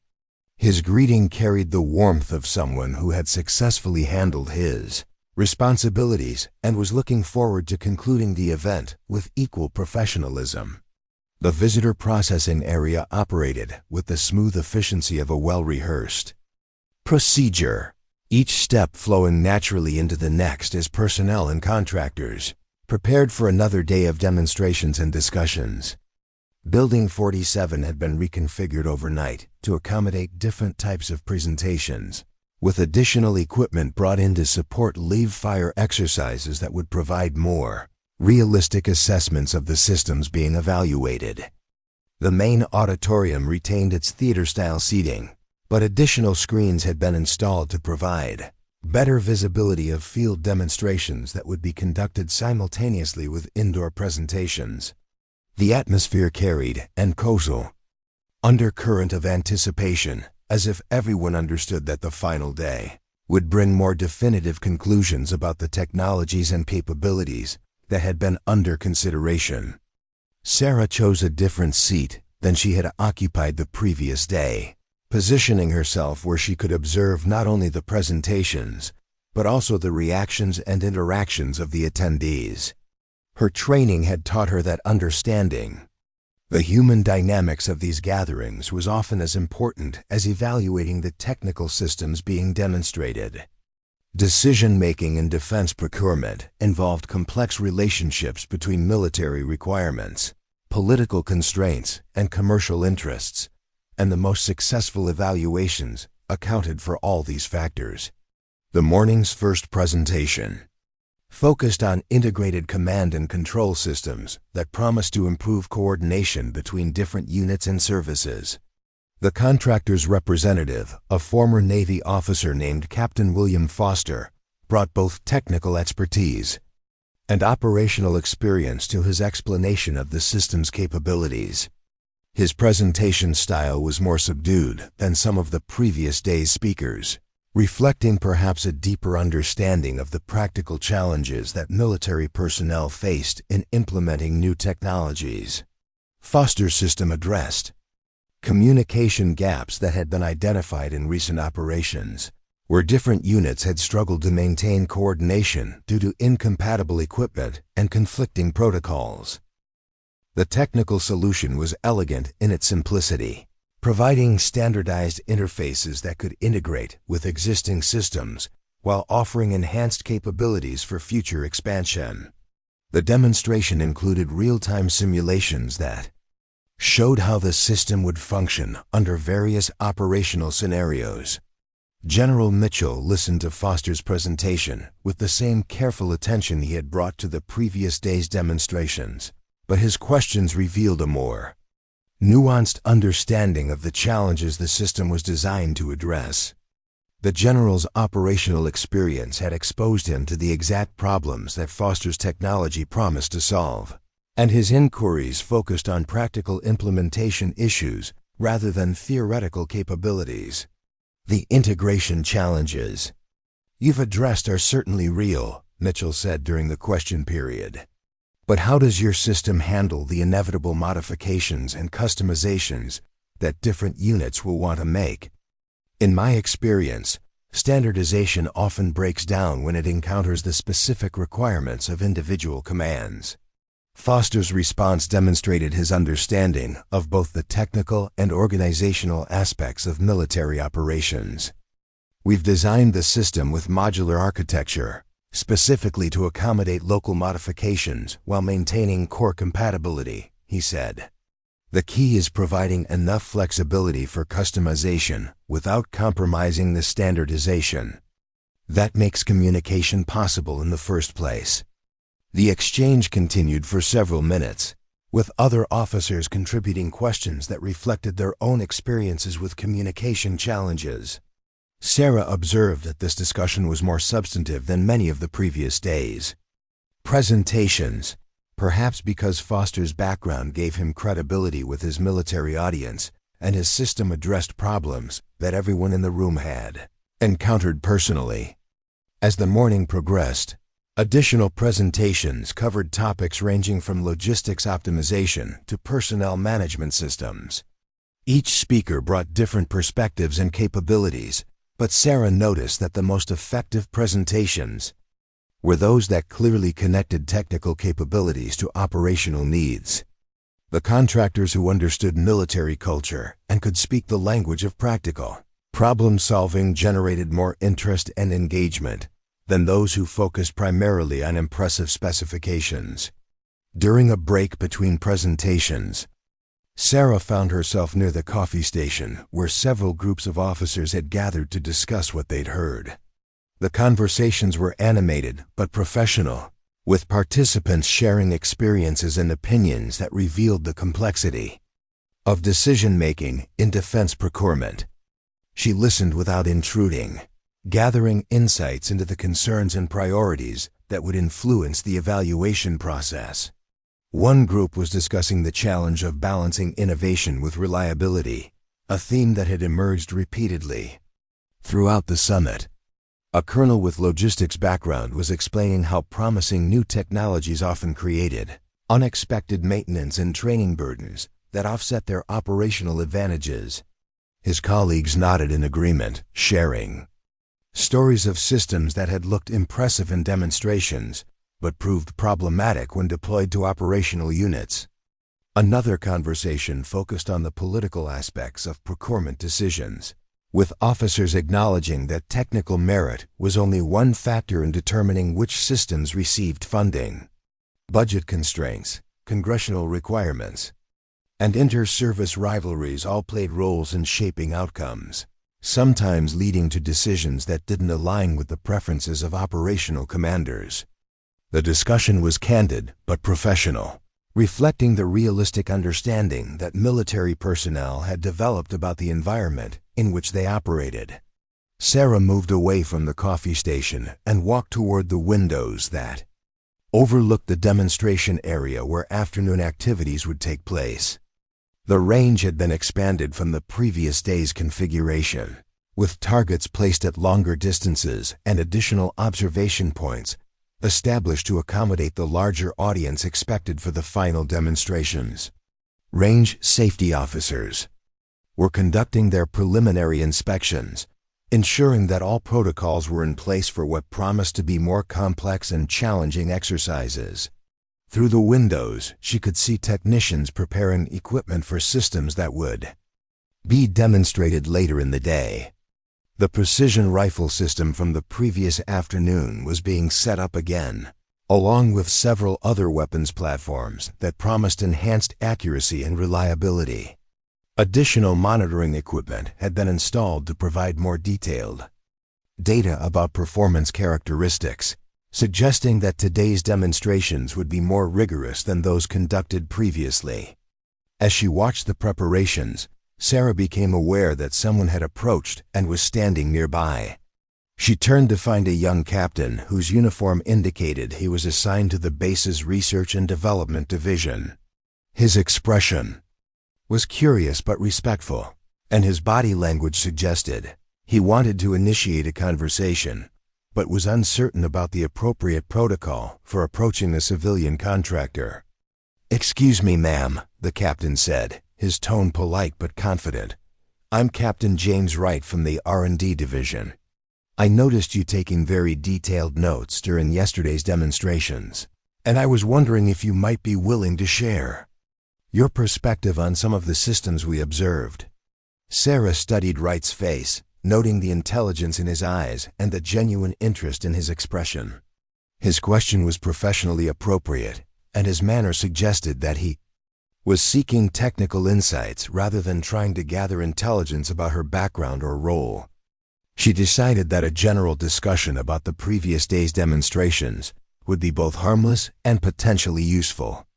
His greeting carried the warmth of someone who had successfully handled his responsibilities, and was looking forward to concluding the event with equal professionalism. The visitor processing area operated with the smooth efficiency of a well-rehearsed procedure, each step flowing naturally into the next as personnel and contractors prepared for another day of demonstrations and discussions. Building 47 had been reconfigured overnight to accommodate different types of presentations, with additional equipment brought in to support live-fire exercises that would provide more realistic assessments of the systems being evaluated. The main auditorium retained its theater-style seating, but additional screens had been installed to provide better visibility of field demonstrations that would be conducted simultaneously with indoor presentations. The atmosphere carried an causal undercurrent of anticipation, as if everyone understood that the final day would bring more definitive conclusions about the technologies and capabilities that had been under consideration. Sarah chose a different seat than she had occupied the previous day, positioning herself where she could observe not only the presentations, but also the reactions and interactions of the attendees. Her training had taught her that understanding the human dynamics of these gatherings was often as important as evaluating the technical systems being demonstrated. Decision-making in defense procurement involved complex relationships between military requirements, political constraints, and commercial interests, and the most successful evaluations accounted for all these factors. The morning's first presentation focused on integrated command and control systems that promised to improve coordination between different units and services. The contractor's representative, a former Navy officer named Captain William Foster, brought both technical expertise and operational experience to his explanation of the system's capabilities. His presentation style was more subdued than some of the previous day's speakers, reflecting perhaps a deeper understanding of the practical challenges that military personnel faced in implementing new technologies. Foster's system addressed communication gaps that had been identified in recent operations, where different units had struggled to maintain coordination due to incompatible equipment and conflicting protocols. The technical solution was elegant in its simplicity, providing standardized interfaces that could integrate with existing systems while offering enhanced capabilities for future expansion. The demonstration included real-time simulations that showed how the system would function under various operational scenarios. General Mitchell listened to Foster's presentation with the same careful attention he had brought to the previous day's demonstrations, but his questions revealed a more nuanced understanding of the challenges the system was designed to address. The general's operational experience had exposed him to the exact problems that Foster's technology promised to solve, and his inquiries focused on practical implementation issues rather than theoretical capabilities. The integration challenges you've addressed are certainly real, Mitchell said during the question period. But how does your system handle the inevitable modifications and customizations that different units will want to make? In my experience, standardization often breaks down when it encounters the specific requirements of individual commands. Foster's response demonstrated his understanding of both the technical and organizational aspects of military operations. We've designed the system with modular architecture, specifically to accommodate local modifications while maintaining core compatibility, he said. The key is providing enough flexibility for customization without compromising the standardization that makes communication possible in the first place. The exchange continued for several minutes, with other officers contributing questions that reflected their own experiences with communication challenges. Sarah observed that this discussion was more substantive than many of the previous days' presentations, perhaps because Foster's background gave him credibility with his military audience, and his system addressed problems that everyone in the room had encountered personally. As the morning progressed, additional presentations covered topics ranging from logistics optimization to personnel management systems. Each speaker brought different perspectives and capabilities, but Sarah noticed that the most effective presentations were those that clearly connected technical capabilities to operational needs. The contractors who understood military culture and could speak the language of practical problem-solving generated more interest and engagement than those who focused primarily on impressive specifications. During a break between presentations, Sarah found herself near the coffee station where several groups of officers had gathered to discuss what they'd heard. The conversations were animated but professional, with participants sharing experiences and opinions that revealed the complexity of decision-making in defense procurement. She listened without intruding, gathering insights into the concerns and priorities that would influence the evaluation process. One group was discussing the challenge of balancing innovation with reliability, a theme that had emerged repeatedly throughout the summit. A colonel with logistics background was explaining how promising new technologies often created unexpected maintenance and training burdens that offset their operational advantages. His colleagues nodded in agreement, sharing stories of systems that had looked impressive in demonstrations, but proved problematic when deployed to operational units. Another conversation focused on the political aspects of procurement decisions, with officers acknowledging that technical merit was only one factor in determining which systems received funding. Budget constraints, congressional requirements, and inter-service rivalries all played roles in shaping outcomes, sometimes leading to decisions that didn't align with the preferences of operational commanders. The discussion was candid but professional, reflecting the realistic understanding that military personnel had developed about the environment in which they operated. Sarah moved away from the coffee station and walked toward the windows that overlooked the demonstration area where afternoon activities would take place. The range had been expanded from the previous day's configuration, with targets placed at longer distances and additional observation points established to accommodate the larger audience expected for the final demonstrations. Range safety officers were conducting their preliminary inspections, ensuring that all protocols were in place for what promised to be more complex and challenging exercises. Through the windows, she could see technicians preparing equipment for systems that would be demonstrated later in the day. The precision rifle system from the previous afternoon was being set up again, along with several other weapons platforms that promised enhanced accuracy and reliability. Additional monitoring equipment had been installed to provide more detailed data about performance characteristics, suggesting that today's demonstrations would be more rigorous than those conducted previously. As she watched the preparations, Sarah became aware that someone had approached and was standing nearby. She turned to find a young captain whose uniform indicated he was assigned to the base's Research and Development Division. His expression was curious but respectful, and his body language suggested he wanted to initiate a conversation, but was uncertain about the appropriate protocol for approaching a civilian contractor. "Excuse me, ma'am," the captain said, his tone polite but confident. "I'm Captain James Wright from the R&D division. I noticed you taking very detailed notes during yesterday's demonstrations, and I was wondering if you might be willing to share your perspective on some of the systems we observed." Sarah studied Wright's face, noting the intelligence in his eyes and the genuine interest in his expression. His question was professionally appropriate, and his manner suggested that he was seeking technical insights rather than trying to gather intelligence about her background or role. She decided that a general discussion about the previous day's demonstrations would be both harmless and potentially useful.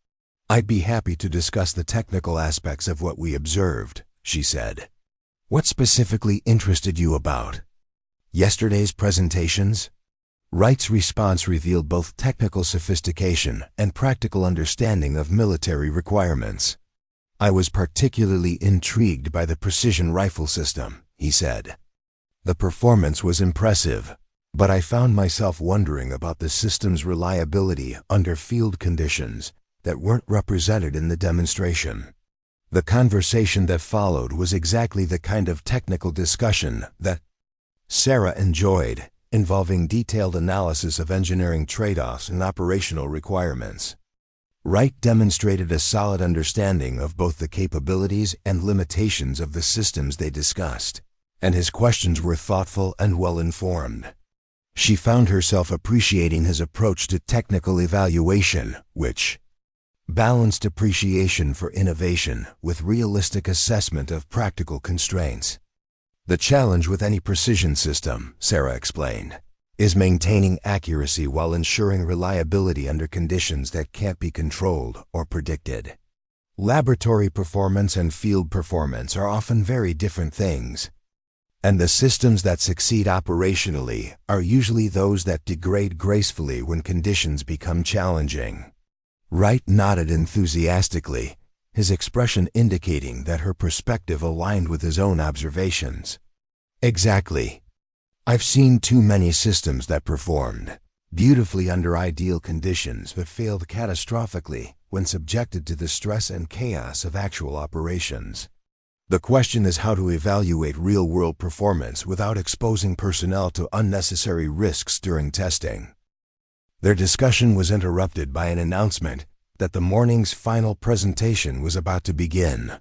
"I'd be happy to discuss the technical aspects of what we observed," she said. "What specifically interested you about yesterday's presentations?" Wright's response revealed both technical sophistication and practical understanding of military requirements. "I was particularly intrigued by the precision rifle system," he said. "The performance was impressive, but I found myself wondering about the system's reliability under field conditions that weren't represented in the demonstration." The conversation that followed was exactly the kind of technical discussion that Sarah enjoyed, involving detailed analysis of engineering trade-offs and operational requirements. Wright demonstrated a solid understanding of both the capabilities and limitations of the systems they discussed, and his questions were thoughtful and well-informed. She found herself appreciating his approach to technical evaluation, which balanced appreciation for innovation with realistic assessment of practical constraints. The challenge with any precision system, Sarah explained, is maintaining accuracy while ensuring reliability under conditions that can't be controlled or predicted. Laboratory performance and field performance are often very different things, and the systems that succeed operationally are usually those that degrade gracefully when conditions become challenging. Wright nodded enthusiastically, his expression indicating that her perspective aligned with his own observations. Exactly. I've seen too many systems that performed beautifully under ideal conditions but failed catastrophically when subjected to the stress and chaos of actual operations. The question is how to evaluate real-world performance without exposing personnel to unnecessary risks during testing. Their discussion was interrupted by an announcement that the morning's final presentation was about to begin.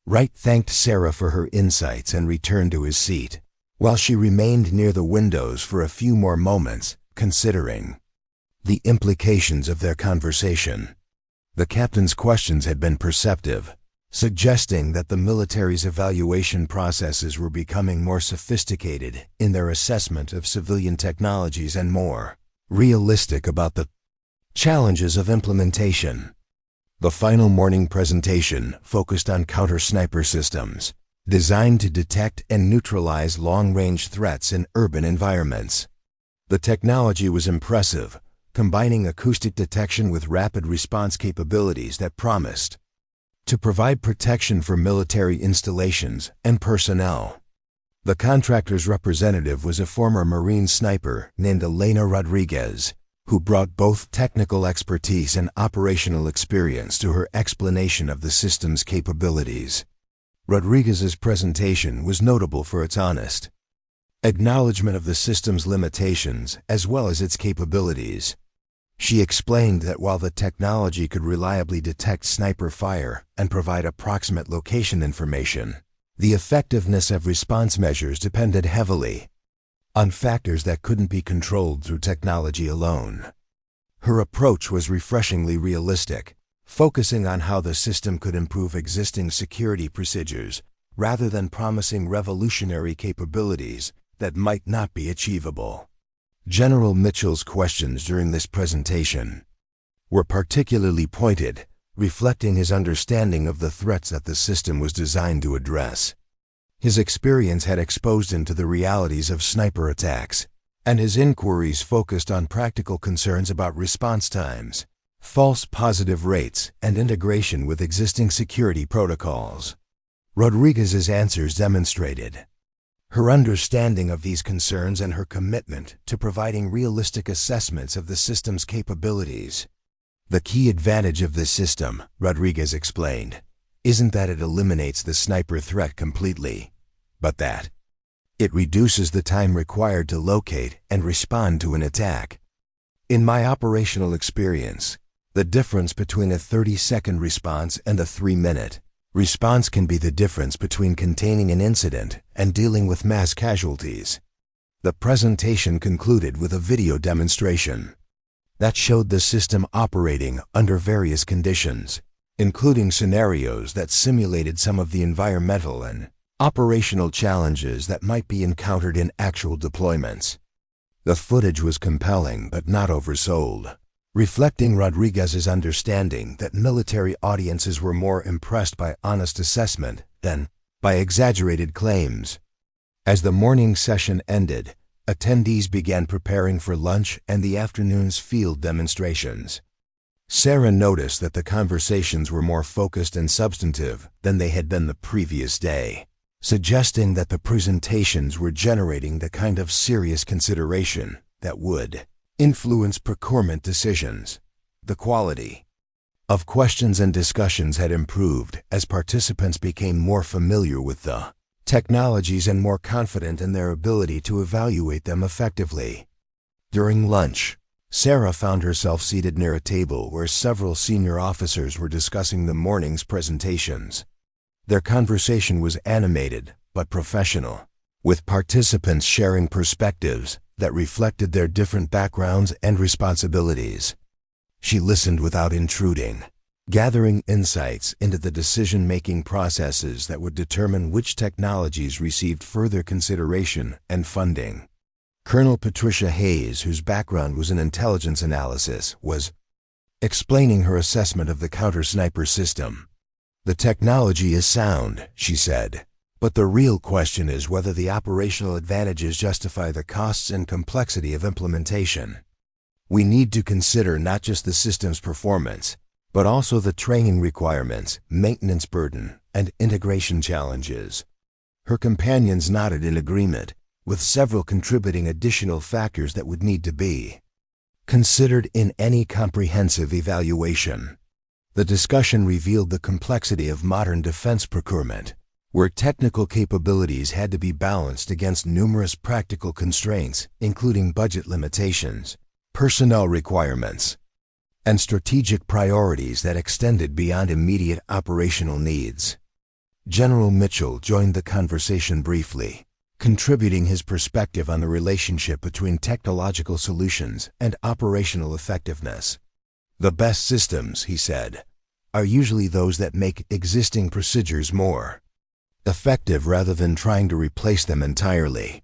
Wright thanked Sarah for her insights and returned to his seat, while she remained near the windows for a few more moments, considering the implications of their conversation. The captain's questions had been perceptive, suggesting that the military's evaluation processes were becoming more sophisticated in their assessment of civilian technologies and more realistic about the challenges of implementation. The final morning presentation focused on counter-sniper systems, designed to detect and neutralize long-range threats in urban environments. The technology was impressive, combining acoustic detection with rapid response capabilities that promised to provide protection for military installations and personnel. The contractor's representative was a former Marine sniper named Elena Rodriguez, who brought both technical expertise and operational experience to her explanation of the system's capabilities. Rodriguez's presentation was notable for its honest acknowledgement of the system's limitations as well as its capabilities. She explained that while the technology could reliably detect sniper fire and provide approximate location information, the effectiveness of response measures depended heavily on factors that couldn't be controlled through technology alone. Her approach was refreshingly realistic, focusing on how the system could improve existing security procedures rather than promising revolutionary capabilities that might not be achievable. General Mitchell's questions during this presentation were particularly pointed, reflecting his understanding of the threats that the system was designed to address. His experience had exposed him to the realities of sniper attacks, and his inquiries focused on practical concerns about response times, false positive rates, and integration with existing security protocols. Rodriguez's answers demonstrated her understanding of these concerns and her commitment to providing realistic assessments of the system's capabilities. The key advantage of this system, Rodriguez explained, isn't that it eliminates the sniper threat completely, but that it reduces the time required to locate and respond to an attack. In my operational experience, the difference between a 30-second response and a 3-minute response can be the difference between containing an incident and dealing with mass casualties. The presentation concluded with a video demonstration that showed the system operating under various conditions, including scenarios that simulated some of the environmental and operational challenges that might be encountered in actual deployments. The footage was compelling but not oversold, reflecting Rodriguez's understanding that military audiences were more impressed by honest assessment than by exaggerated claims. As the morning session ended, attendees began preparing for lunch and the afternoon's field demonstrations. Sarah noticed that the conversations were more focused and substantive than they had been the previous day, suggesting that the presentations were generating the kind of serious consideration that would influence procurement decisions. The quality of questions and discussions had improved as participants became more familiar with the technologies and more confident in their ability to evaluate them effectively. During lunch, Sarah found herself seated near a table where several senior officers were discussing the morning's presentations. Their conversation was animated but professional, with participants sharing perspectives that reflected their different backgrounds and responsibilities. She listened without intruding, gathering insights into the decision-making processes that would determine which technologies received further consideration and funding. Colonel Patricia Hayes, whose background was in intelligence analysis, was explaining her assessment of the counter-sniper system. "The technology is sound," she said, "but the real question is whether the operational advantages justify the costs and complexity of implementation. We need to consider not just the system's performance, but also the training requirements, maintenance burden, and integration challenges." Her companions nodded in agreement, with several contributing additional factors that would need to be considered in any comprehensive evaluation. The discussion revealed the complexity of modern defense procurement, where technical capabilities had to be balanced against numerous practical constraints, including budget limitations, personnel requirements, and strategic priorities that extended beyond immediate operational needs. General Mitchell joined the conversation briefly, contributing his perspective on the relationship between technological solutions and operational effectiveness. "The best systems," he said, "are usually those that make existing procedures more effective rather than trying to replace them entirely.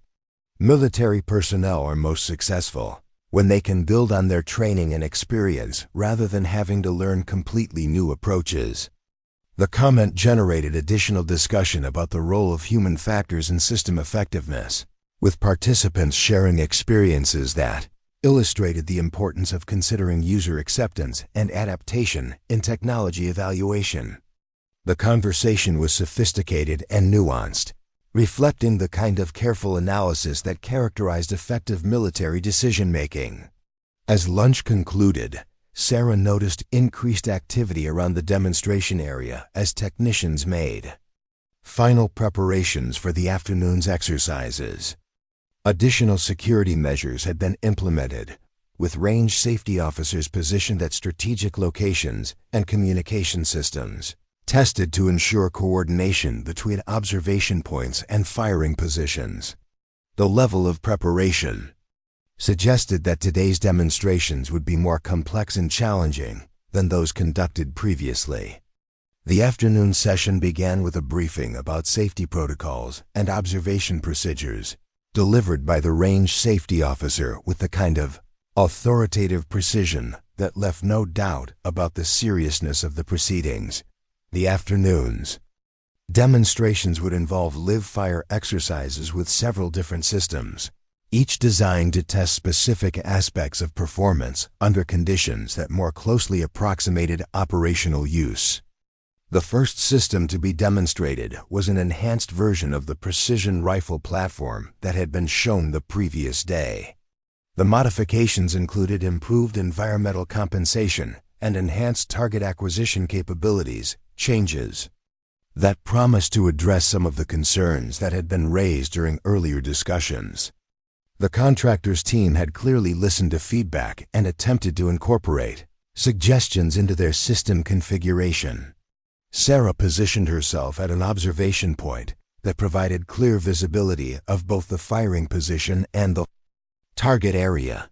Military personnel are most successful when they can build on their training and experience rather than having to learn completely new approaches." The comment generated additional discussion about the role of human factors in system effectiveness, with participants sharing experiences that illustrated the importance of considering user acceptance and adaptation in technology evaluation. The conversation was sophisticated and nuanced, reflecting the kind of careful analysis that characterized effective military decision-making. As lunch concluded, Sarah noticed increased activity around the demonstration area as technicians made final preparations for the afternoon's exercises. Additional security measures had been implemented, with range safety officers positioned at strategic locations and communication systems tested to ensure coordination between observation points and firing positions. The level of preparation suggested that today's demonstrations would be more complex and challenging than those conducted previously. The afternoon session began with a briefing about safety protocols and observation procedures, delivered by the range safety officer with the kind of authoritative precision that left no doubt about the seriousness of the proceedings. The afternoon's demonstrations would involve live-fire exercises with several different systems, each designed to test specific aspects of performance under conditions that more closely approximated operational use. The first system to be demonstrated was an enhanced version of the precision rifle platform that had been shown the previous day. The modifications included improved environmental compensation and enhanced target acquisition capabilities, changes that promised to address some of the concerns that had been raised during earlier discussions. The contractor's team had clearly listened to feedback and attempted to incorporate suggestions into their system configuration. Sarah positioned herself at an observation point that provided clear visibility of both the firing position and the target area.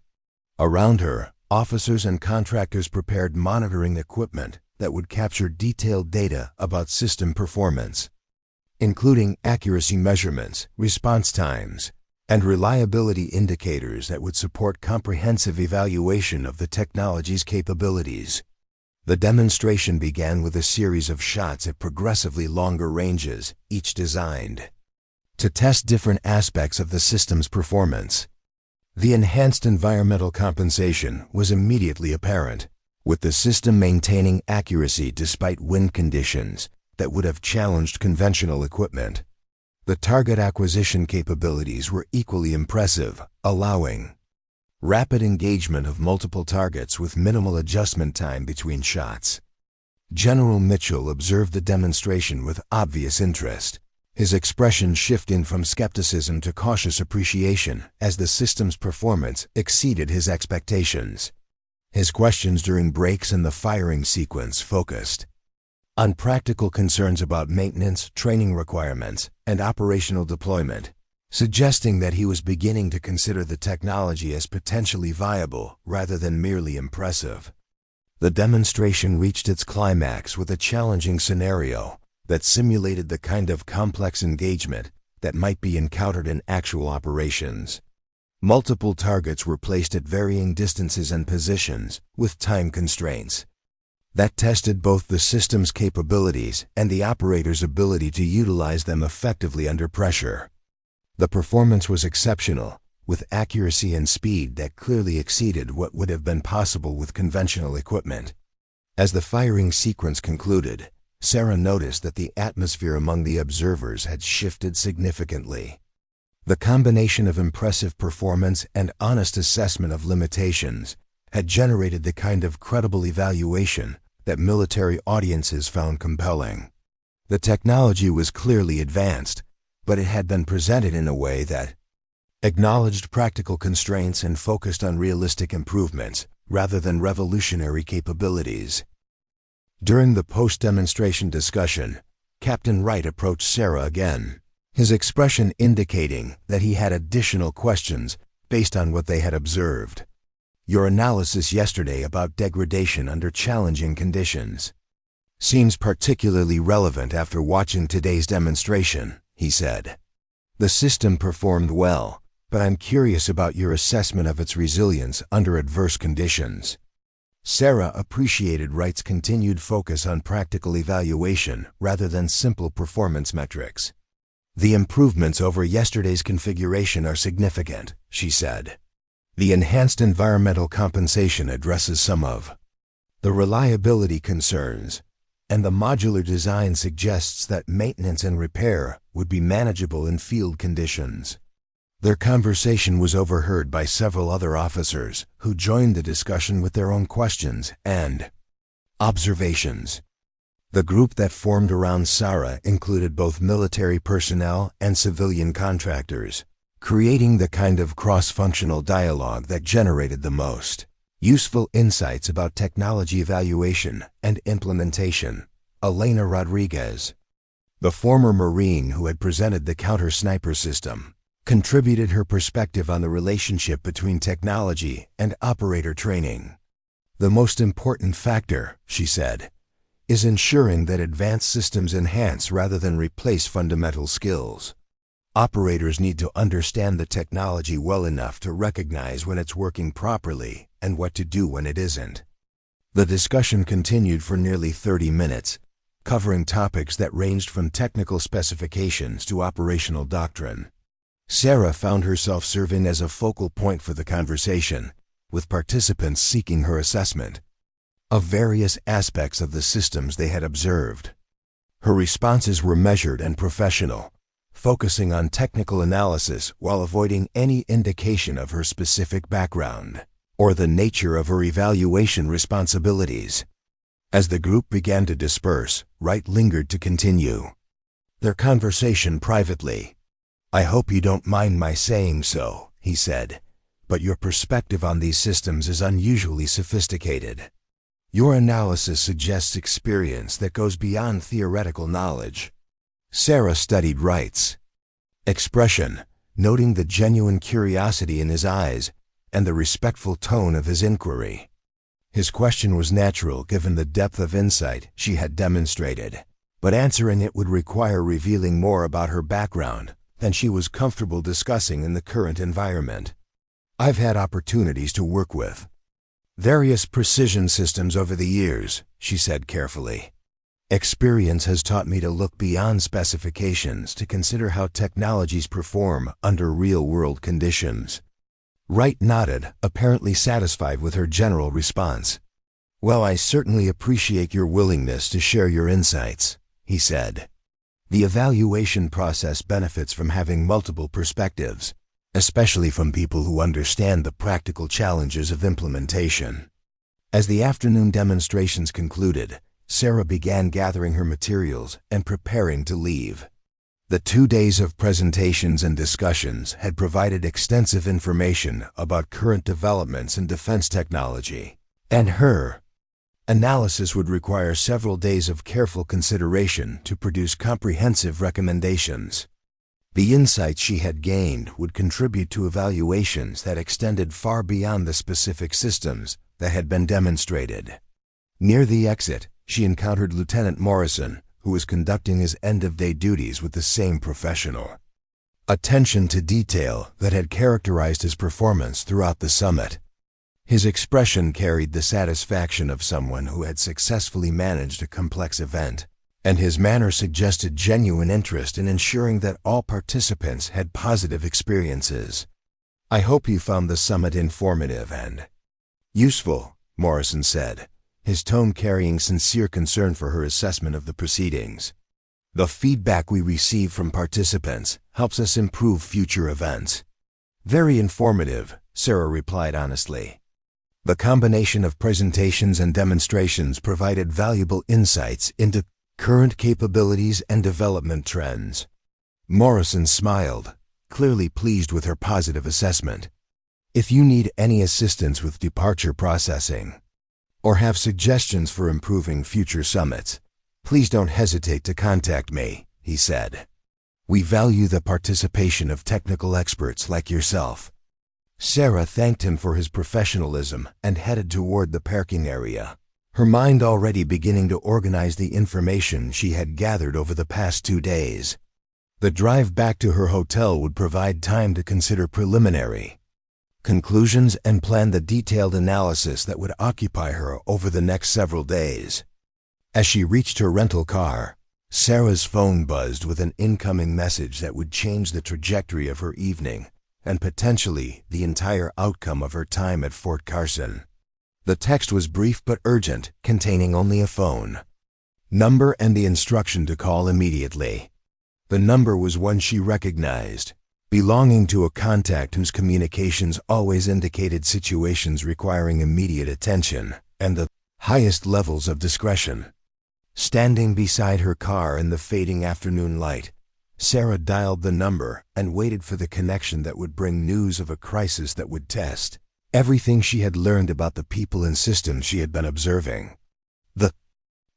Around her, officers and contractors prepared monitoring equipment that would capture detailed data about system performance, including accuracy measurements, response times, and reliability indicators that would support comprehensive evaluation of the technology's capabilities. The demonstration began with a series of shots at progressively longer ranges, each designed to test different aspects of the system's performance. The enhanced environmental compensation was immediately apparent, with the system maintaining accuracy despite wind conditions that would have challenged conventional equipment. The target acquisition capabilities were equally impressive, allowing rapid engagement of multiple targets with minimal adjustment time between shots. General Mitchell observed the demonstration with obvious interest, his expression shifting from skepticism to cautious appreciation as the system's performance exceeded his expectations. His questions during breaks in the firing sequence focused on practical concerns about maintenance, training requirements, and operational deployment, suggesting that he was beginning to consider the technology as potentially viable rather than merely impressive. The demonstration reached its climax with a challenging scenario that simulated the kind of complex engagement that might be encountered in actual operations. Multiple targets were placed at varying distances and positions, with time constraints that tested both the system's capabilities and the operator's ability to utilize them effectively under pressure. The performance was exceptional, with accuracy and speed that clearly exceeded what would have been possible with conventional equipment. As the firing sequence concluded, Sarah noticed that the atmosphere among the observers had shifted significantly. The combination of impressive performance and honest assessment of limitations had generated the kind of credible evaluation that military audiences found compelling. The technology was clearly advanced, but it had been presented in a way that acknowledged practical constraints and focused on realistic improvements rather than revolutionary capabilities. During the post-demonstration discussion, Captain Wright approached Sarah again, his expression indicating that he had additional questions based on what they had observed. "Your analysis yesterday about degradation under challenging conditions seems particularly relevant after watching today's demonstration," he said. "The system performed well, but I'm curious about your assessment of its resilience under adverse conditions." Sarah appreciated Wright's continued focus on practical evaluation rather than simple performance metrics. "The improvements over yesterday's configuration are significant," she said. "The enhanced environmental compensation addresses some of the reliability concerns, and the modular design suggests that maintenance and repair would be manageable in field conditions." Their conversation was overheard by several other officers who joined the discussion with their own questions and observations. The group that formed around Sarah included both military personnel and civilian contractors, creating the kind of cross-functional dialogue that generated the most useful insights about technology evaluation and implementation. Elena Rodriguez, the former Marine who had presented the counter-sniper system, contributed her perspective on the relationship between technology and operator training. "The most important factor," she said, "is ensuring that advanced systems enhance rather than replace fundamental skills. Operators need to understand the technology well enough to recognize when it's working properly and what to do when it isn't." The discussion continued for nearly 30 minutes, covering topics that ranged from technical specifications to operational doctrine. Sarah found herself serving as a focal point for the conversation, with participants seeking her assessment of various aspects of the systems they had observed. Her responses were measured and professional, focusing on technical analysis while avoiding any indication of her specific background or the nature of her evaluation responsibilities. As the group began to disperse, Wright lingered to continue their conversation privately. "I hope you don't mind my saying so," he said, "but your perspective on these systems is unusually sophisticated. Your analysis suggests experience that goes beyond theoretical knowledge." Sarah studied Wright's expression, noting the genuine curiosity in his eyes and the respectful tone of his inquiry. His question was natural given the depth of insight she had demonstrated, but answering it would require revealing more about her background than she was comfortable discussing in the current environment. "I've had opportunities to work with various precision systems over the years," she said carefully. "Experience has taught me to look beyond specifications to consider how technologies perform under real-world conditions." Wright nodded, apparently satisfied with her general response. "Well, I certainly appreciate your willingness to share your insights," he said. "The evaluation process benefits from having multiple perspectives, especially from people who understand the practical challenges of implementation." As the afternoon demonstrations concluded, Sarah began gathering her materials and preparing to leave. The 2 days of presentations and discussions had provided extensive information about current developments in defense technology, and her analysis would require several days of careful consideration to produce comprehensive recommendations. The insights she had gained would contribute to evaluations that extended far beyond the specific systems that had been demonstrated. Near the exit, she encountered Lieutenant Morrison, who was conducting his end-of-day duties with the same professional attention to detail that had characterized his performance throughout the summit. His expression carried the satisfaction of someone who had successfully managed a complex event, and his manner suggested genuine interest in ensuring that all participants had positive experiences. "I hope you found the summit informative and useful," Morrison said, his tone carrying sincere concern for her assessment of the proceedings. "The feedback we receive from participants helps us improve future events." "Very informative," Sarah replied honestly. The combination of presentations and demonstrations provided valuable insights into current capabilities and development trends. Morrison smiled, clearly pleased with her positive assessment. "If you need any assistance with departure processing, or have suggestions for improving future summits, please don't hesitate to contact me," he said. "We value the participation of technical experts like yourself." Sarah thanked him for his professionalism and headed toward the parking area, her mind already beginning to organize the information she had gathered over the past 2 days. The drive back to her hotel would provide time to consider preliminary conclusions and plan the detailed analysis that would occupy her over the next several days. As she reached her rental car, Sarah's phone buzzed with an incoming message that would change the trajectory of her evening and potentially the entire outcome of her time at Fort Carson. The text was brief but urgent, containing only a phone number and the instruction to call immediately. The number was one she recognized, belonging to a contact whose communications always indicated situations requiring immediate attention and the highest levels of discretion. Standing beside her car in the fading afternoon light, Sarah dialed the number and waited for the connection that would bring news of a crisis that would test everything she had learned about the people and systems she had been observing. The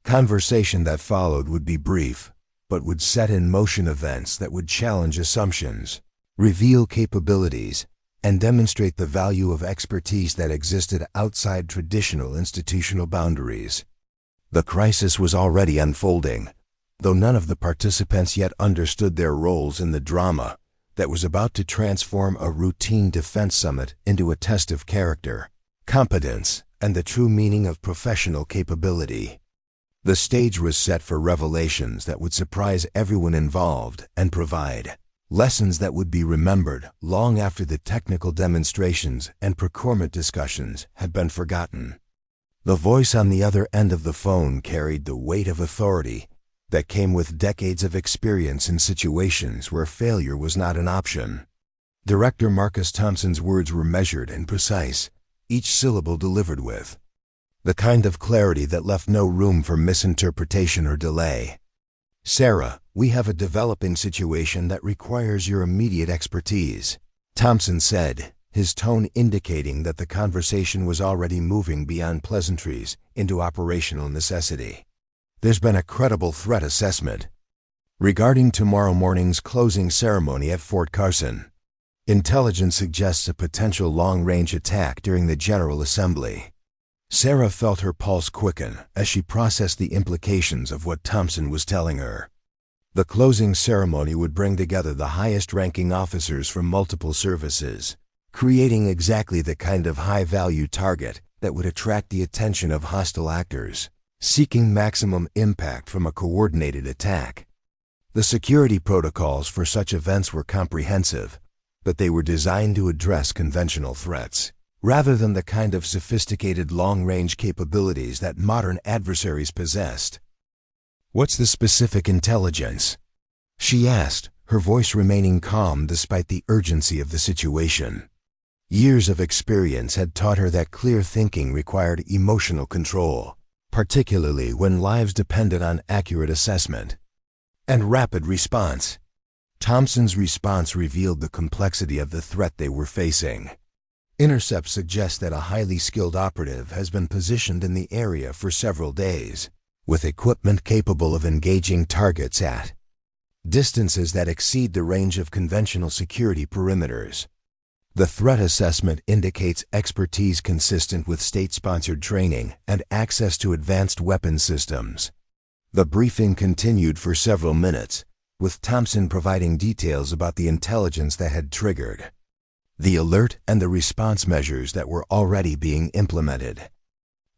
conversation that followed would be brief, but would set in motion events that would challenge assumptions, reveal capabilities, and demonstrate the value of expertise that existed outside traditional institutional boundaries. The crisis was already unfolding, though none of the participants yet understood their roles in the drama that was about to transform a routine defense summit into a test of character, competence, and the true meaning of professional capability. The stage was set for revelations that would surprise everyone involved and provide lessons that would be remembered long after the technical demonstrations and procurement discussions had been forgotten. The voice on the other end of the phone carried the weight of authority that came with decades of experience in situations where failure was not an option. Director Marcus Thompson's words were measured and precise, each syllable delivered with the kind of clarity that left no room for misinterpretation or delay. "Sarah, we have a developing situation that requires your immediate expertise," Thompson said, his tone indicating that the conversation was already moving beyond pleasantries into operational necessity. "There's been a credible threat assessment regarding tomorrow morning's closing ceremony at Fort Carson. Intelligence suggests a potential long-range attack during the General Assembly." Sarah felt her pulse quicken as she processed the implications of what Thompson was telling her. The closing ceremony would bring together the highest-ranking officers from multiple services, creating exactly the kind of high-value target that would attract the attention of hostile actors seeking maximum impact from a coordinated attack. The security protocols for such events were comprehensive, but they were designed to address conventional threats, rather than the kind of sophisticated long-range capabilities that modern adversaries possessed. "What's the specific intelligence?" she asked, her voice remaining calm despite the urgency of the situation. Years of experience had taught her that clear thinking required emotional control, particularly when lives depended on accurate assessment and rapid response. Thompson's response revealed the complexity of the threat they were facing. Intercepts suggest that a highly skilled operative has been positioned in the area for several days, with equipment capable of engaging targets at distances that exceed the range of conventional security perimeters. The threat assessment indicates expertise consistent with state-sponsored training and access to advanced weapon systems. The briefing continued for several minutes, with Thompson providing details about the intelligence that had triggered the alert and the response measures that were already being implemented.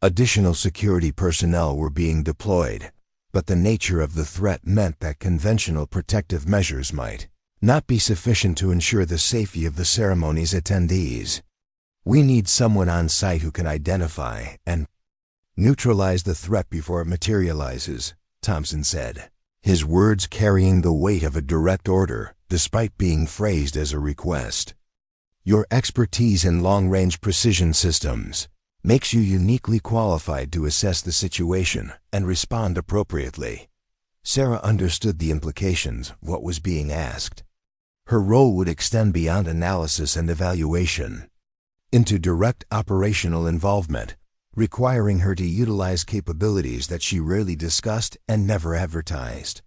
Additional security personnel were being deployed, but the nature of the threat meant that conventional protective measures might not be sufficient to ensure the safety of the ceremony's attendees. "We need someone on site who can identify and neutralize the threat before it materializes," Thompson said, his words carrying the weight of a direct order despite being phrased as a request. "Your expertise in long-range precision systems makes you uniquely qualified to assess the situation and respond appropriately." Sarah understood the implications of what was being asked. Her role would extend beyond analysis and evaluation into direct operational involvement, requiring her to utilize capabilities that she rarely discussed and never advertised.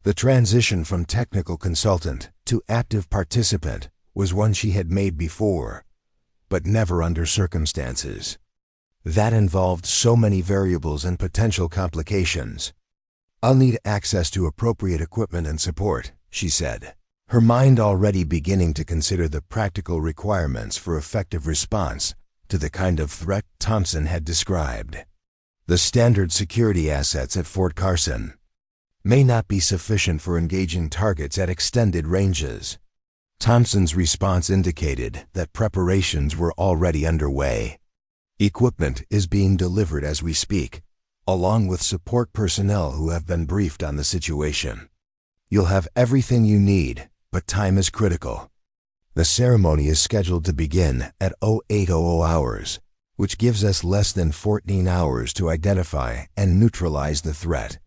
The transition from technical consultant to active participant was one she had made before, but never under circumstances that involved so many variables and potential complications. "I'll need access to appropriate equipment and support," she said, her mind already beginning to consider the practical requirements for effective response to the kind of threat Thompson had described. The standard security assets at Fort Carson may not be sufficient for engaging targets at extended ranges. Thompson's response indicated that preparations were already underway. "Equipment is being delivered as we speak, along with support personnel who have been briefed on the situation. You'll have everything you need, but time is critical." The ceremony is scheduled to begin at 0800 hours, which gives us less than 14 hours to identify and neutralize the threat.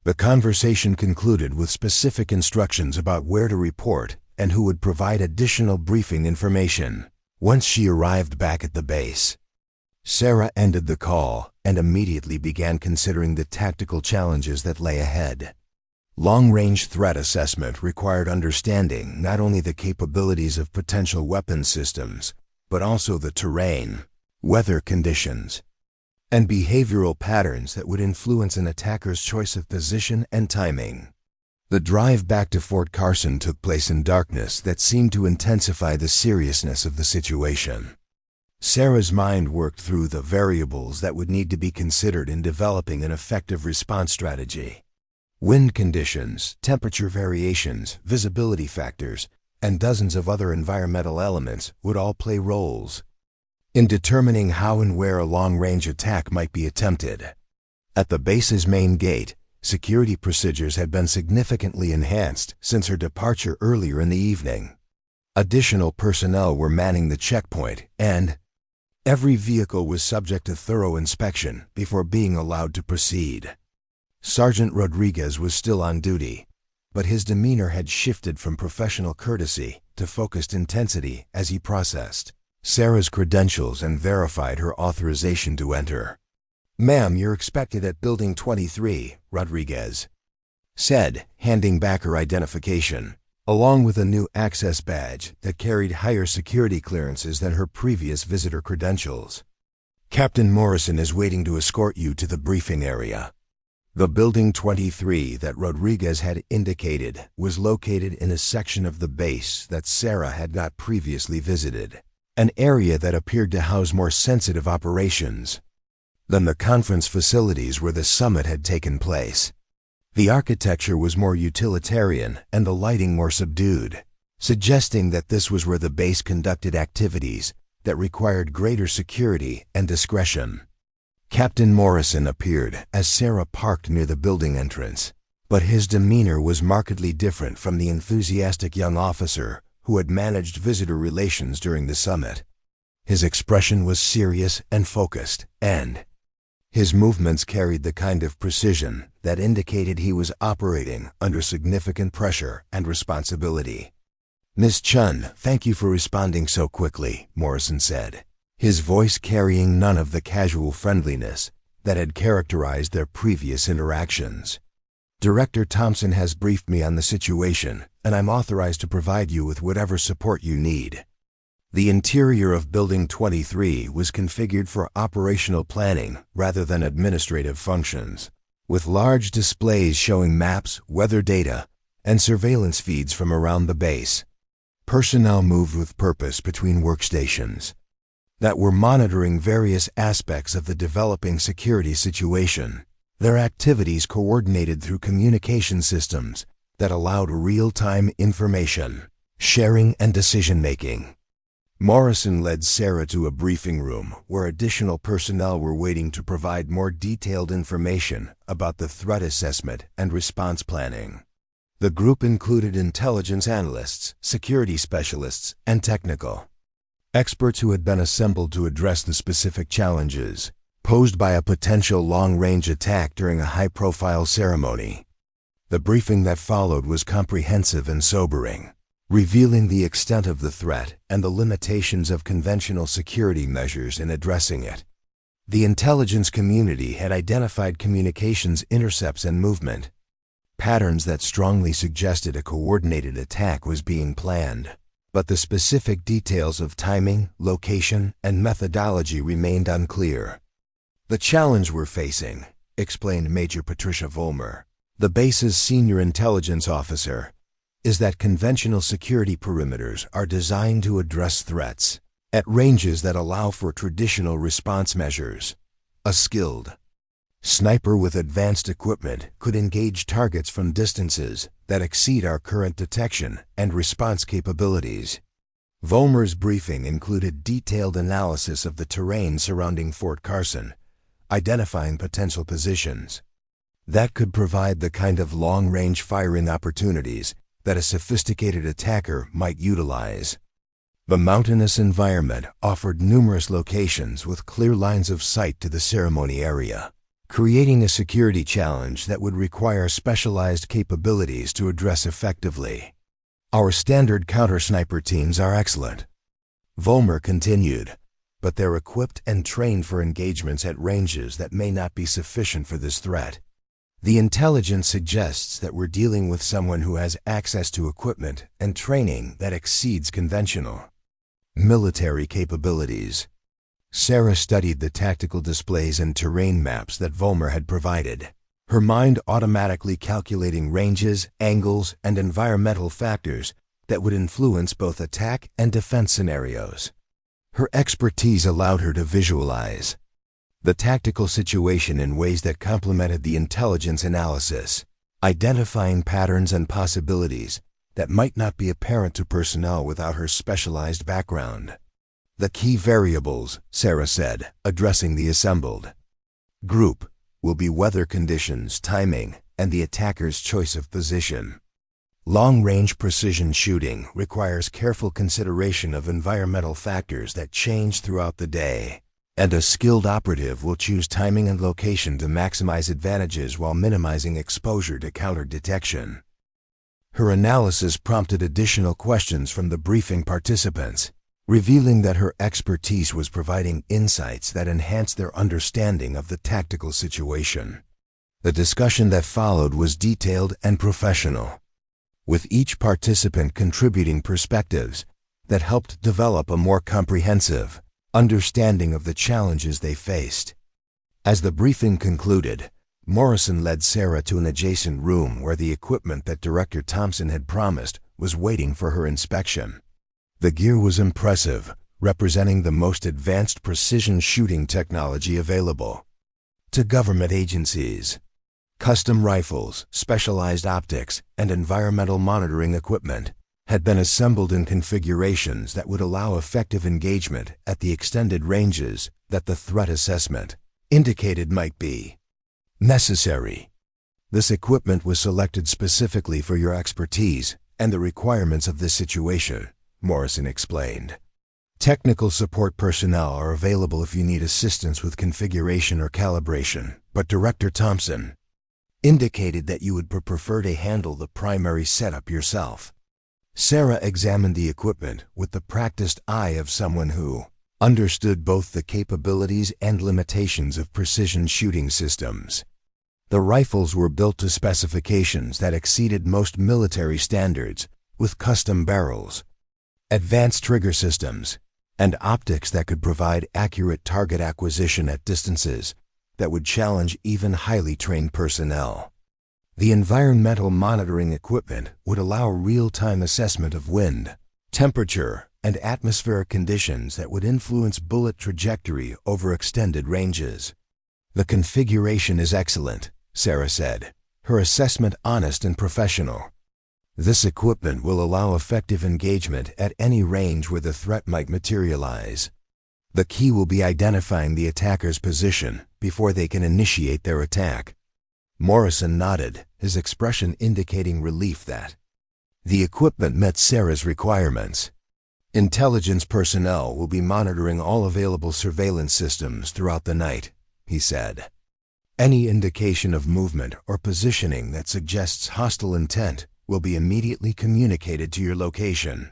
The conversation concluded with specific instructions about where to report and who would provide additional briefing information once she arrived back at the base. Sarah ended the call and immediately began considering the tactical challenges that lay ahead. Long-range threat assessment required understanding not only the capabilities of potential weapon systems, but also the terrain, weather conditions, and behavioral patterns that would influence an attacker's choice of position and timing. The drive back to Fort Carson took place in darkness that seemed to intensify the seriousness of the situation. Sarah's mind worked through the variables that would need to be considered in developing an effective response strategy. Wind conditions, temperature variations, visibility factors, and dozens of other environmental elements would all play roles in determining how and where a long-range attack might be attempted. At the base's main gate, security procedures had been significantly enhanced since her departure earlier in the evening. Additional personnel were manning the checkpoint, and every vehicle was subject to thorough inspection before being allowed to proceed. Sergeant Rodriguez was still on duty, but his demeanor had shifted from professional courtesy to focused intensity as he processed Sarah's credentials and verified her authorization to enter. "Ma'am, you're expected at Building 23, Rodriguez said, handing back her identification, along with a new access badge that carried higher security clearances than her previous visitor credentials. "Captain Morrison is waiting to escort you to the briefing area." The Building 23 that Rodriguez had indicated was located in a section of the base that Sarah had not previously visited, an area that appeared to house more sensitive operations than the conference facilities where the summit had taken place. The architecture was more utilitarian and the lighting more subdued, suggesting that this was where the base conducted activities that required greater security and discretion. Captain Morrison appeared as Sarah parked near the building entrance, but his demeanor was markedly different from the enthusiastic young officer who had managed visitor relations during the summit. His expression was serious and focused, and His movements carried the kind of precision that indicated he was operating under significant pressure and responsibility. "Miss Chun, thank you for responding so quickly," Morrison said, his voice carrying none of the casual friendliness that had characterized their previous interactions. "Director Thompson has briefed me on the situation, and I'm authorized to provide you with whatever support you need." The interior of Building 23 was configured for operational planning rather than administrative functions, with large displays showing maps, weather data, and surveillance feeds from around the base. Personnel moved with purpose between workstations that were monitoring various aspects of the developing security situation, their activities coordinated through communication systems that allowed real-time information sharing and decision-making. Morrison led Sarah to a briefing room where additional personnel were waiting to provide more detailed information about the threat assessment and response planning. The group included intelligence analysts, security specialists, and technical experts who had been assembled to address the specific challenges posed by a potential long-range attack during a high-profile ceremony. The briefing that followed was comprehensive and sobering, revealing the extent of the threat and the limitations of conventional security measures in addressing it. The intelligence community had identified communications intercepts and movement patterns that strongly suggested a coordinated attack was being planned, but the specific details of timing, location, and methodology remained unclear. "The challenge we're facing," explained Major Patricia Vollmer, the base's senior intelligence officer, "is that conventional security perimeters are designed to address threats at ranges that allow for traditional response measures. A skilled sniper with advanced equipment could engage targets from distances that exceed our current detection and response capabilities." Vollmer's briefing included detailed analysis of the terrain surrounding Fort Carson, identifying potential positions that could provide the kind of long-range firing opportunities that a sophisticated attacker might utilize. The mountainous environment offered numerous locations with clear lines of sight to the ceremony area, creating a security challenge that would require specialized capabilities to address effectively. "Our standard counter-sniper teams are excellent," Vollmer continued, "but they're equipped and trained for engagements at ranges that may not be sufficient for this threat. The intelligence suggests that we're dealing with someone who has access to equipment and training that exceeds conventional military capabilities." Sarah studied the tactical displays and terrain maps that Vollmer had provided, her mind automatically calculating ranges, angles, and environmental factors that would influence both attack and defense scenarios. Her expertise allowed her to visualize the tactical situation in ways that complemented the intelligence analysis, identifying patterns and possibilities that might not be apparent to personnel without her specialized background. "The key variables," Sarah said, addressing the assembled group, "will be weather conditions, timing, and the attacker's choice of position. Long-range precision shooting requires careful consideration of environmental factors that change throughout the day, and a skilled operative will choose timing and location to maximize advantages while minimizing exposure to counter-detection." Her analysis prompted additional questions from the briefing participants, revealing that her expertise was providing insights that enhanced their understanding of the tactical situation. The discussion that followed was detailed and professional, with each participant contributing perspectives that helped develop a more comprehensive understanding of the challenges they faced. As the briefing concluded, Morrison led Sarah to an adjacent room where the equipment that Director Thompson had promised was waiting for her inspection. The gear was impressive, representing the most advanced precision shooting technology available to government agencies. Custom rifles, specialized optics, and environmental monitoring equipment had been assembled in configurations that would allow effective engagement at the extended ranges that the threat assessment indicated might be necessary. "This equipment was selected specifically for your expertise and the requirements of this situation," Morrison explained. Technical support personnel are available if you need assistance with configuration or calibration, but Director Thompson indicated that you would prefer to handle the primary setup yourself. Sarah examined the equipment with the practiced eye of someone who understood both the capabilities and limitations of precision shooting systems. The rifles were built to specifications that exceeded most military standards, with custom barrels, advanced trigger systems, and optics that could provide accurate target acquisition at distances that would challenge even highly trained personnel. The environmental monitoring equipment would allow real-time assessment of wind, temperature, and atmospheric conditions that would influence bullet trajectory over extended ranges. "The configuration is excellent," Sarah said, her assessment honest and professional. "This equipment will allow effective engagement at any range where the threat might materialize. The key will be identifying the attacker's position before they can initiate their attack." Morrison nodded, his expression indicating relief that the equipment met Sarah's requirements. "Intelligence personnel will be monitoring all available surveillance systems throughout the night," he said. "Any indication of movement or positioning that suggests hostile intent will be immediately communicated to your location."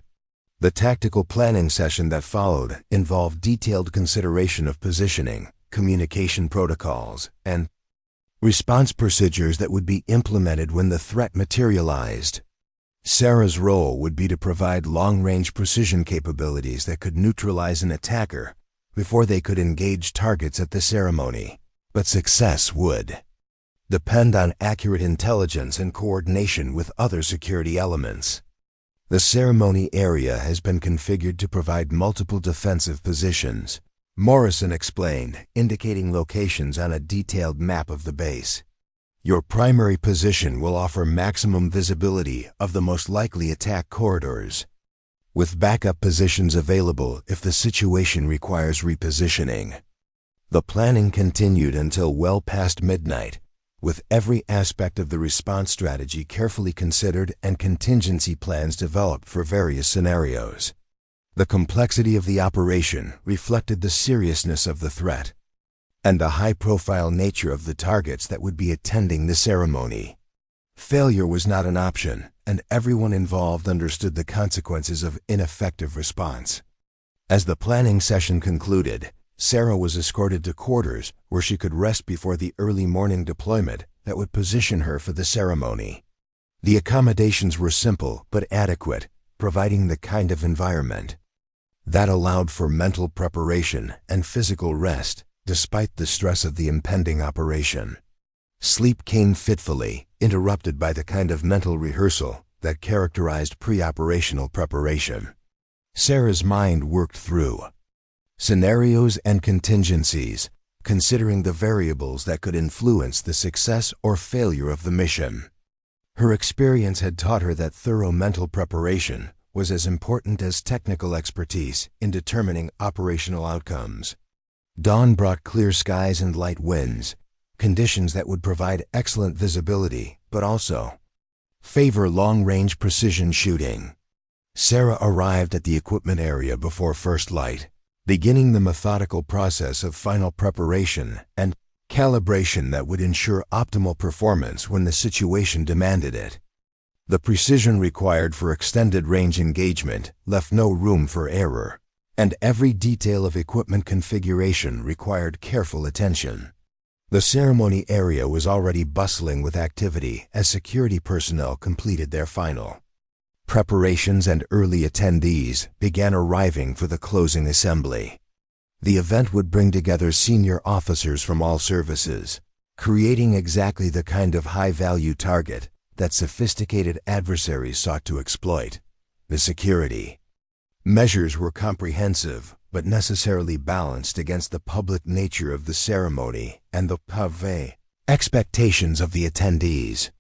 The tactical planning session that followed involved detailed consideration of positioning, communication protocols, and response procedures that would be implemented when the threat materialized. Sarah's role would be to provide long-range precision capabilities that could neutralize an attacker before they could engage targets at the ceremony, but success would depend on accurate intelligence and coordination with other security elements. "The ceremony area has been configured to provide multiple defensive positions," Morrison explained, indicating locations on a detailed map of the base. "Your primary position will offer maximum visibility of the most likely attack corridors, with backup positions available if the situation requires repositioning." The planning continued until well past midnight, with every aspect of the response strategy carefully considered and contingency plans developed for various scenarios. The complexity of the operation reflected the seriousness of the threat and the high-profile nature of the targets that would be attending the ceremony. Failure was not an option, and everyone involved understood the consequences of ineffective response. As the planning session concluded, Sarah was escorted to quarters where she could rest before the early morning deployment that would position her for the ceremony. The accommodations were simple but adequate, providing the kind of environment that allowed for mental preparation and physical rest despite the stress of the impending operation. Sleep came fitfully, interrupted by the kind of mental rehearsal that characterized pre-operational preparation. Sarah's mind worked through scenarios and contingencies, considering the variables that could influence the success or failure of the mission. Her experience had taught her that thorough mental preparation was as important as technical expertise in determining operational outcomes. Dawn brought clear skies and light winds, conditions that would provide excellent visibility, but also favor long-range precision shooting. Sarah arrived at the equipment area before first light, beginning the methodical process of final preparation and calibration that would ensure optimal performance when the situation demanded it. The precision required for extended range engagement left no room for error, and every detail of equipment configuration required careful attention. The ceremony area was already bustling with activity as security personnel completed their final preparations and early attendees began arriving for the closing assembly. The event would bring together senior officers from all services, creating exactly the kind of high-value target that sophisticated adversaries sought to exploit. The security measures were comprehensive, but necessarily balanced against the public nature of the ceremony and the private expectations of the attendees.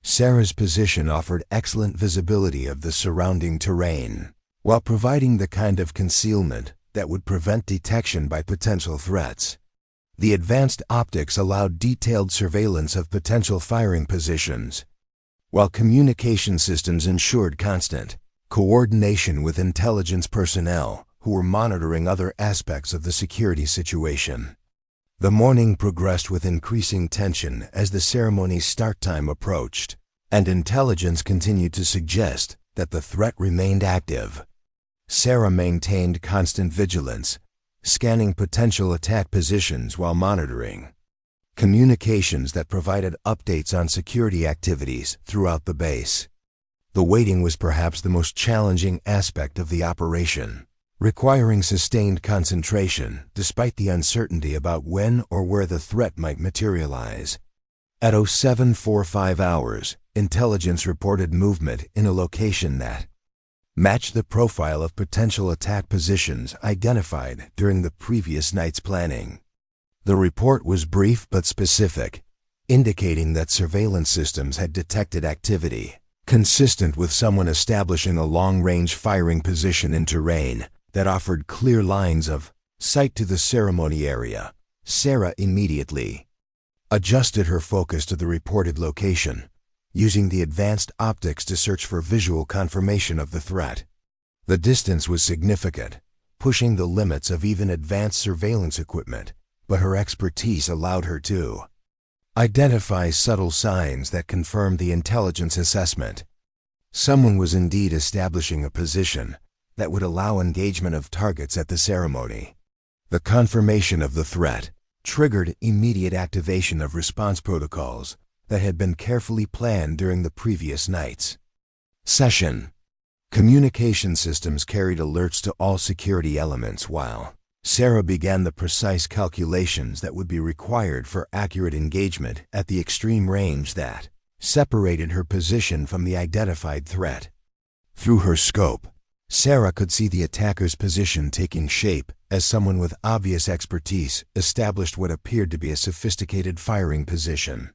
Sarah's position offered excellent visibility of the surrounding terrain, while providing the kind of concealment that would prevent detection by potential threats. The advanced optics allowed detailed surveillance of potential firing positions, while communication systems ensured constant coordination with intelligence personnel who were monitoring other aspects of the security situation. The morning progressed with increasing tension as the ceremony's start time approached, and intelligence continued to suggest that the threat remained active. Sarah maintained constant vigilance, scanning potential attack positions while monitoring communications that provided updates on security activities throughout the base. The waiting was perhaps the most challenging aspect of the operation, requiring sustained concentration despite the uncertainty about when or where the threat might materialize. At 07:45 hours, intelligence reported movement in a location that matched the profile of potential attack positions identified during the previous night's planning. The report was brief but specific, indicating that surveillance systems had detected activity consistent with someone establishing a long-range firing position in terrain that offered clear lines of sight to the ceremony area. Sarah immediately adjusted her focus to the reported location, using the advanced optics to search for visual confirmation of the threat. The distance was significant, pushing the limits of even advanced surveillance equipment, but her expertise allowed her to identify subtle signs that confirmed the intelligence assessment. Someone was indeed establishing a position that would allow engagement of targets at the ceremony. The confirmation of the threat triggered immediate activation of response protocols that had been carefully planned during the previous night's session. Communication systems carried alerts to all security elements while Sarah began the precise calculations that would be required for accurate engagement at the extreme range that separated her position from the identified threat. Through her scope, Sarah could see the attacker's position taking shape as someone with obvious expertise established what appeared to be a sophisticated firing position.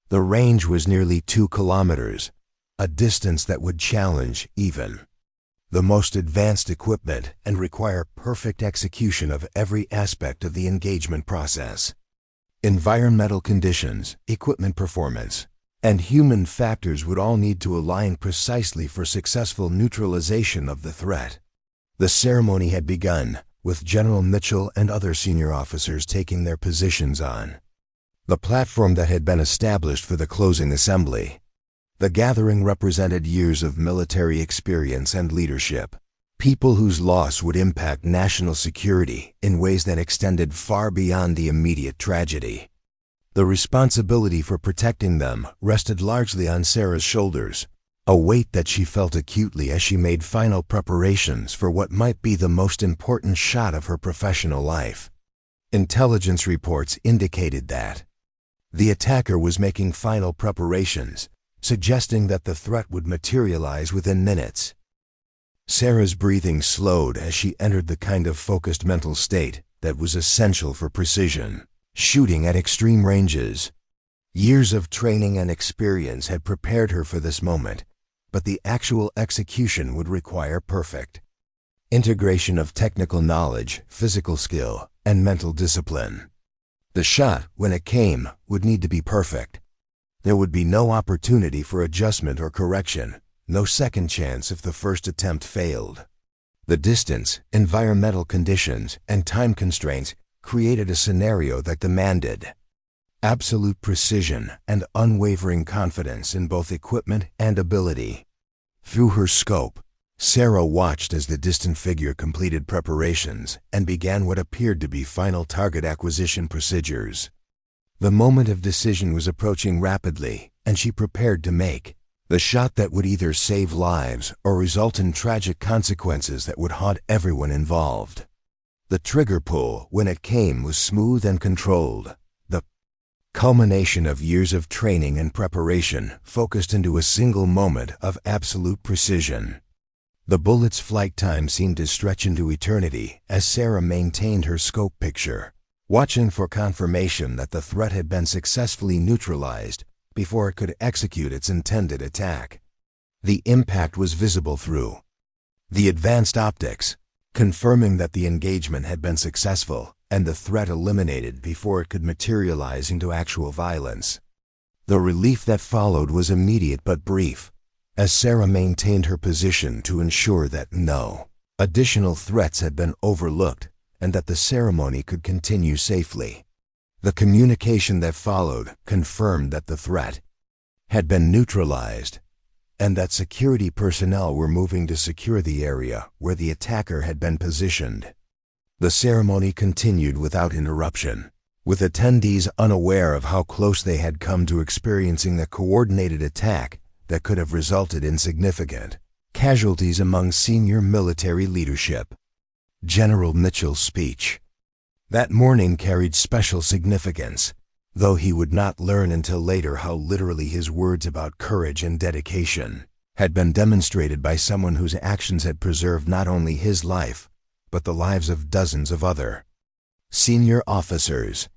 The range was nearly 2 kilometers, a distance that would challenge even the most advanced equipment and require perfect execution of every aspect of the engagement process. Environmental conditions, equipment performance, and human factors would all need to align precisely for successful neutralization of the threat. The ceremony had begun, with General Mitchell and other senior officers taking their positions on the platform that had been established for the closing assembly. The gathering represented years of military experience and leadership, people whose loss would impact national security in ways that extended far beyond the immediate tragedy. The responsibility for protecting them rested largely on Sarah's shoulders, a weight that she felt acutely as she made final preparations for what might be the most important shot of her professional life. Intelligence reports indicated that the attacker was making final preparations, suggesting that the threat would materialize within minutes. Sarah's breathing slowed as she entered the kind of focused mental state that was essential for precision shooting at extreme ranges. Years of training and experience had prepared her for this moment, but the actual execution would require perfect integration of technical knowledge, physical skill, and mental discipline. The shot, when it came, would need to be perfect. There would be no opportunity for adjustment or correction, no second chance if the first attempt failed. The distance, environmental conditions, and time constraints created a scenario that demanded absolute precision and unwavering confidence in both equipment and ability. Through her scope, Sarah watched as the distant figure completed preparations and began what appeared to be final target acquisition procedures. The moment of decision was approaching rapidly, and she prepared to make the shot that would either save lives or result in tragic consequences that would haunt everyone involved. The trigger pull, when it came, was smooth and controlled. The culmination of years of training and preparation focused into a single moment of absolute precision. The bullet's flight time seemed to stretch into eternity as Sarah maintained her scope picture, watching for confirmation that the threat had been successfully neutralized before it could execute its intended attack. The impact was visible through the advanced optics, confirming that the engagement had been successful and the threat eliminated before it could materialize into actual violence. The relief that followed was immediate but brief, as Sarah maintained her position to ensure that no Additional threats had been overlooked, and that the ceremony could continue safely. The communication that followed confirmed that the threat had been neutralized, and that security personnel were moving to secure the area where the attacker had been positioned. The ceremony continued without interruption, with attendees unaware of how close they had come to experiencing a coordinated attack that could have resulted in significant casualties among senior military leadership. General Mitchell's speech that morning carried special significance, though he would not learn until later how literally his words about courage and dedication had been demonstrated by someone whose actions had preserved not only his life, but the lives of dozens of other senior officers.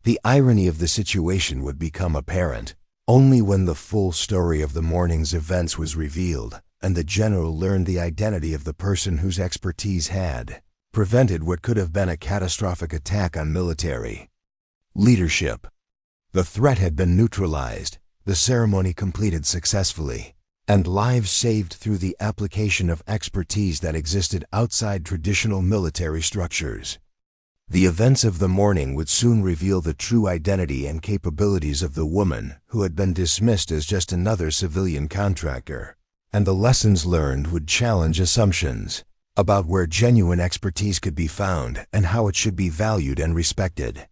The irony of the situation would become apparent only when the full story of the morning's events was revealed and the general learned the identity of the person whose expertise had prevented what could have been a catastrophic attack on military leadership. The threat had been neutralized, the ceremony completed successfully, and lives saved through the application of expertise that existed outside traditional military structures. The events of the morning would soon reveal the true identity and capabilities of the woman who had been dismissed as just another civilian contractor, and the lessons learned would challenge assumptions about where genuine expertise could be found and how it should be valued and respected.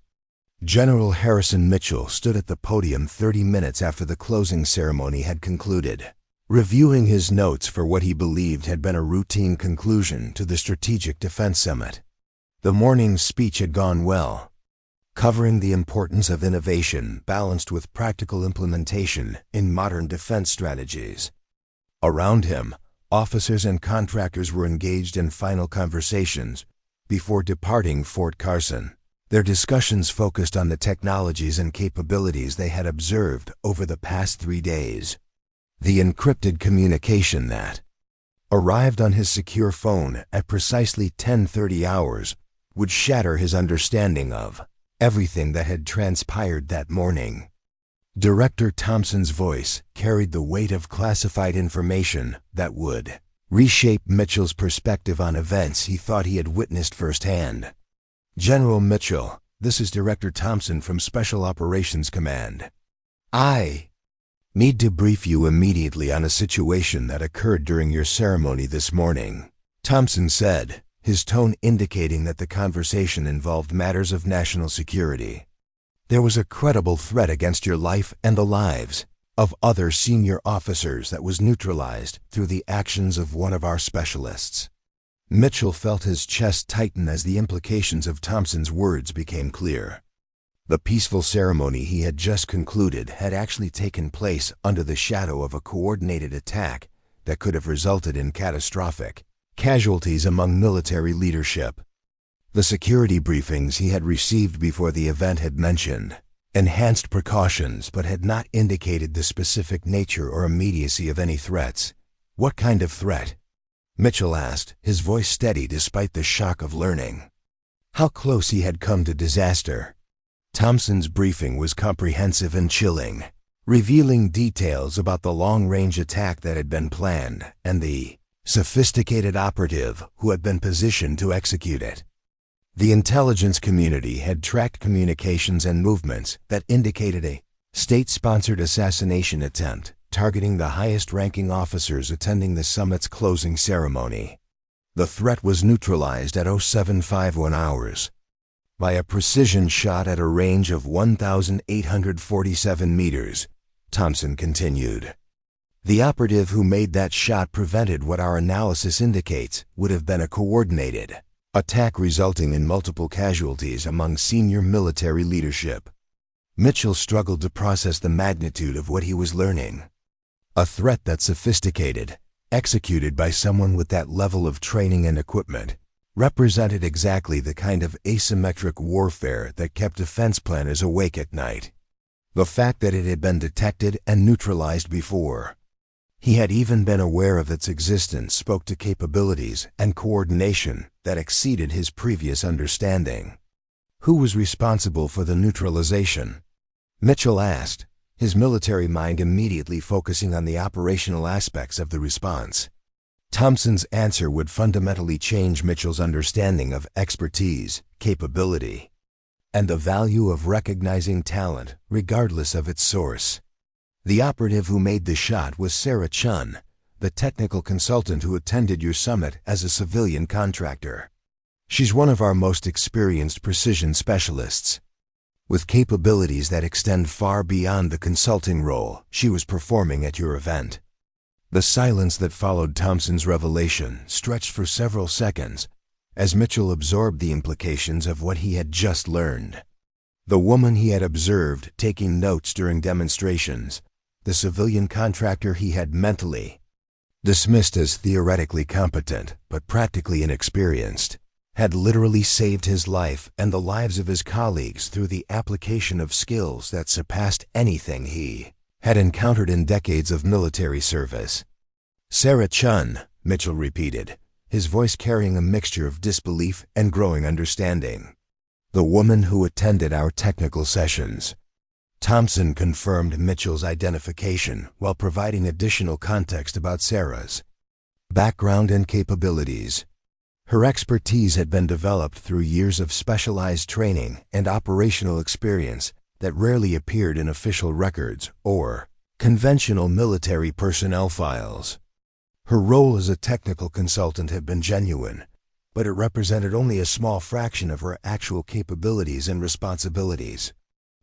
General Harrison Mitchell stood at the podium 30 minutes after the closing ceremony had concluded, reviewing his notes for what he believed had been a routine conclusion to the Strategic Defense Summit. The morning's speech had gone well, covering the importance of innovation balanced with practical implementation in modern defense strategies. Around him, officers and contractors were engaged in final conversations before departing Fort Carson. Their discussions focused on the technologies and capabilities they had observed over the past 3 days. The encrypted communication that arrived on his secure phone at precisely 10:30 hours would shatter his understanding of everything that had transpired that morning. Director Thompson's voice carried the weight of classified information that would reshape Mitchell's perspective on events he thought he had witnessed firsthand. General Mitchell, this is Director Thompson from Special Operations Command. I need to brief you immediately on a situation that occurred during your ceremony this morning, Thompson said, his tone indicating that the conversation involved matters of national security. There was a credible threat against your life and the lives of other senior officers that was neutralized through the actions of one of our specialists. Mitchell felt his chest tighten as the implications of Thompson's words became clear. The peaceful ceremony he had just concluded had actually taken place under the shadow of a coordinated attack that could have resulted in catastrophic casualties among military leadership. The security briefings he had received before the event had mentioned enhanced precautions but had not indicated the specific nature or immediacy of any threats. What kind of threat? Mitchell asked, his voice steady despite the shock of learning how close he had come to disaster. Thompson's briefing was comprehensive and chilling, revealing details about the long-range attack that had been planned and the sophisticated operative who had been positioned to execute it. The intelligence community had tracked communications and movements that indicated a state-sponsored assassination attempt targeting the highest-ranking officers attending the summit's closing ceremony. The threat was neutralized at 0751 hours by a precision shot at a range of 1,847 meters, Thompson continued. The operative who made that shot prevented what our analysis indicates would have been a coordinated attack resulting in multiple casualties among senior military leadership. Mitchell struggled to process the magnitude of what he was learning. A threat that sophisticated, executed by someone with that level of training and equipment, represented exactly the kind of asymmetric warfare that kept defense planners awake at night. The fact that it had been detected and neutralized before he had even been aware of its existence spoke to capabilities and coordination that exceeded his previous understanding. Who was responsible for the neutralization? Mitchell asked, his military mind immediately focusing on the operational aspects of the response. Thompson's answer would fundamentally change Mitchell's understanding of expertise, capability, and the value of recognizing talent, regardless of its source. The operative who made the shot was Sarah Chun, the technical consultant who attended your summit as a civilian contractor. She's one of our most experienced precision specialists. With capabilities that extend far beyond the consulting role she was performing at your event. The silence that followed Thompson's revelation stretched for several seconds as Mitchell absorbed the implications of what he had just learned. The woman he had observed taking notes during demonstrations, the civilian contractor he had mentally dismissed as theoretically competent but practically inexperienced, had literally saved his life and the lives of his colleagues through the application of skills that surpassed anything he had encountered in decades of military service. Sarah Chun, Mitchell repeated, his voice carrying a mixture of disbelief and growing understanding. The woman who attended our technical sessions. Thompson confirmed Mitchell's identification while providing additional context about Sarah's background and capabilities. Her expertise had been developed through years of specialized training and operational experience that rarely appeared in official records or conventional military personnel files. Her role as a technical consultant had been genuine, but it represented only a small fraction of her actual capabilities and responsibilities.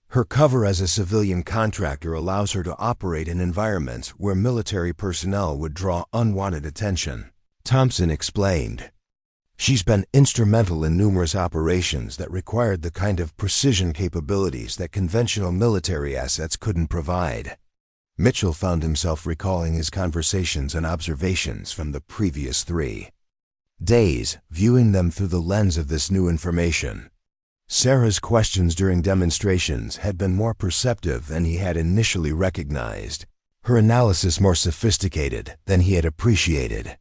Her cover as a civilian contractor allows her to operate in environments where military personnel would draw unwanted attention, Thompson explained. She's been instrumental in numerous operations that required the kind of precision capabilities that conventional military assets couldn't provide. Mitchell found himself recalling his conversations and observations from the previous 3 days, viewing them through the lens of this new information. Sarah's questions during demonstrations had been more perceptive than he had initially recognized, her analysis more sophisticated than he had appreciated.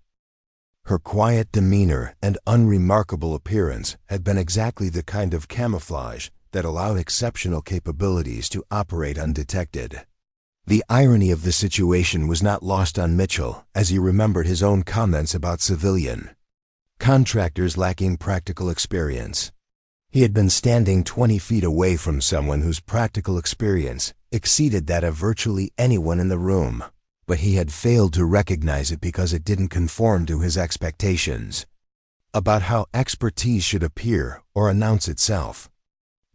Her quiet demeanor and unremarkable appearance had been exactly the kind of camouflage that allowed exceptional capabilities to operate undetected. The irony of the situation was not lost on Mitchell as he remembered his own comments about civilian contractors lacking practical experience. He had been standing 20 feet away from someone whose practical experience exceeded that of virtually anyone in the room, but he had failed to recognize it because it didn't conform to his expectations about how expertise should appear or announce itself.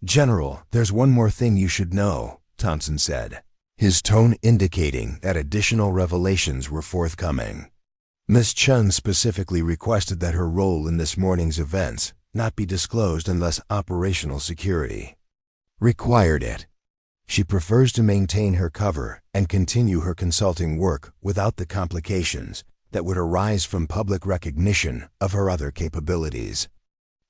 "General, there's one more thing you should know," Thompson said, his tone indicating that additional revelations were forthcoming. Miss Chun specifically requested that her role in this morning's events not be disclosed unless operational security required it. She prefers to maintain her cover and continue her consulting work without the complications that would arise from public recognition of her other capabilities.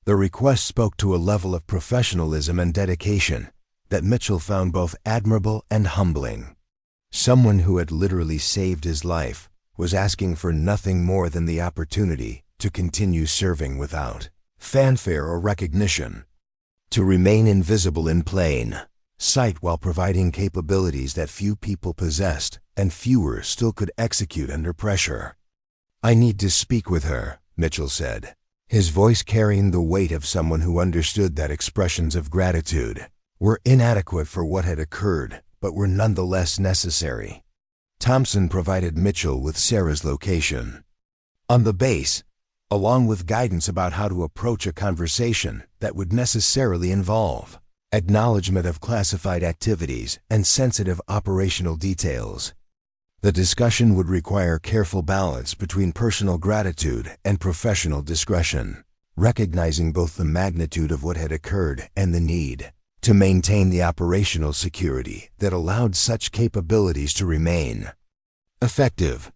The request spoke to a level of professionalism and dedication that Mitchell found both admirable and humbling. Someone who had literally saved his life was asking for nothing more than the opportunity to continue serving without fanfare or recognition, to remain invisible in plain sight while providing capabilities that few people possessed and fewer still could execute under pressure. "I need to speak with her," Mitchell said, his voice carrying the weight of someone who understood that expressions of gratitude were inadequate for what had occurred but were nonetheless necessary. Thompson provided Mitchell with Sarah's location on the base, along with guidance about how to approach a conversation that would necessarily involve acknowledgement of classified activities and sensitive operational details. The discussion would require careful balance between personal gratitude and professional discretion, recognizing both the magnitude of what had occurred and the need to maintain the operational security that allowed such capabilities to remain effective.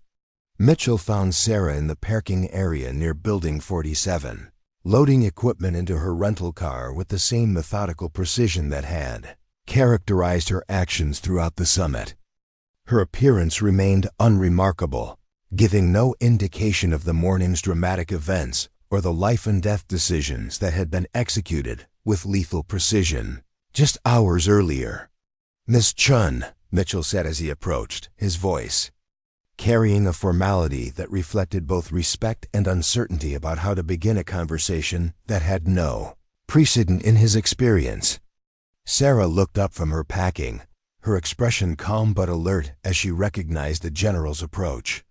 Mitchell found Sarah in the parking area near Building 47. Loading equipment into her rental car with the same methodical precision that had characterized her actions throughout the summit. Her appearance remained unremarkable, giving no indication of the morning's dramatic events or the life-and-death decisions that had been executed with lethal precision just hours earlier. "Miss Chun," Mitchell said as he approached, his voice carrying a formality that reflected both respect and uncertainty about how to begin a conversation that had no precedent in his experience. Sarah looked up from her packing, her expression calm but alert as she recognized the general's approach.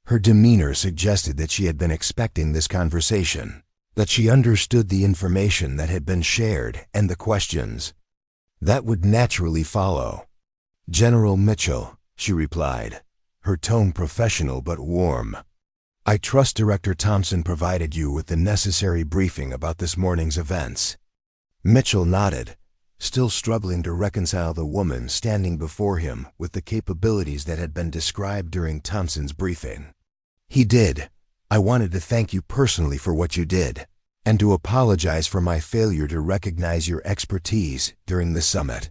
Her demeanor suggested that she had been expecting this conversation, that she understood the information that had been shared and the questions that would naturally follow. "General Mitchell," she replied, her tone professional but warm. "I trust Director Thompson provided you with the necessary briefing about this morning's events." Mitchell nodded, still struggling to reconcile the woman standing before him with the capabilities that had been described during Thompson's briefing. "He did. I wanted to thank you personally for what you did, and to apologize for my failure to recognize your expertise during the summit."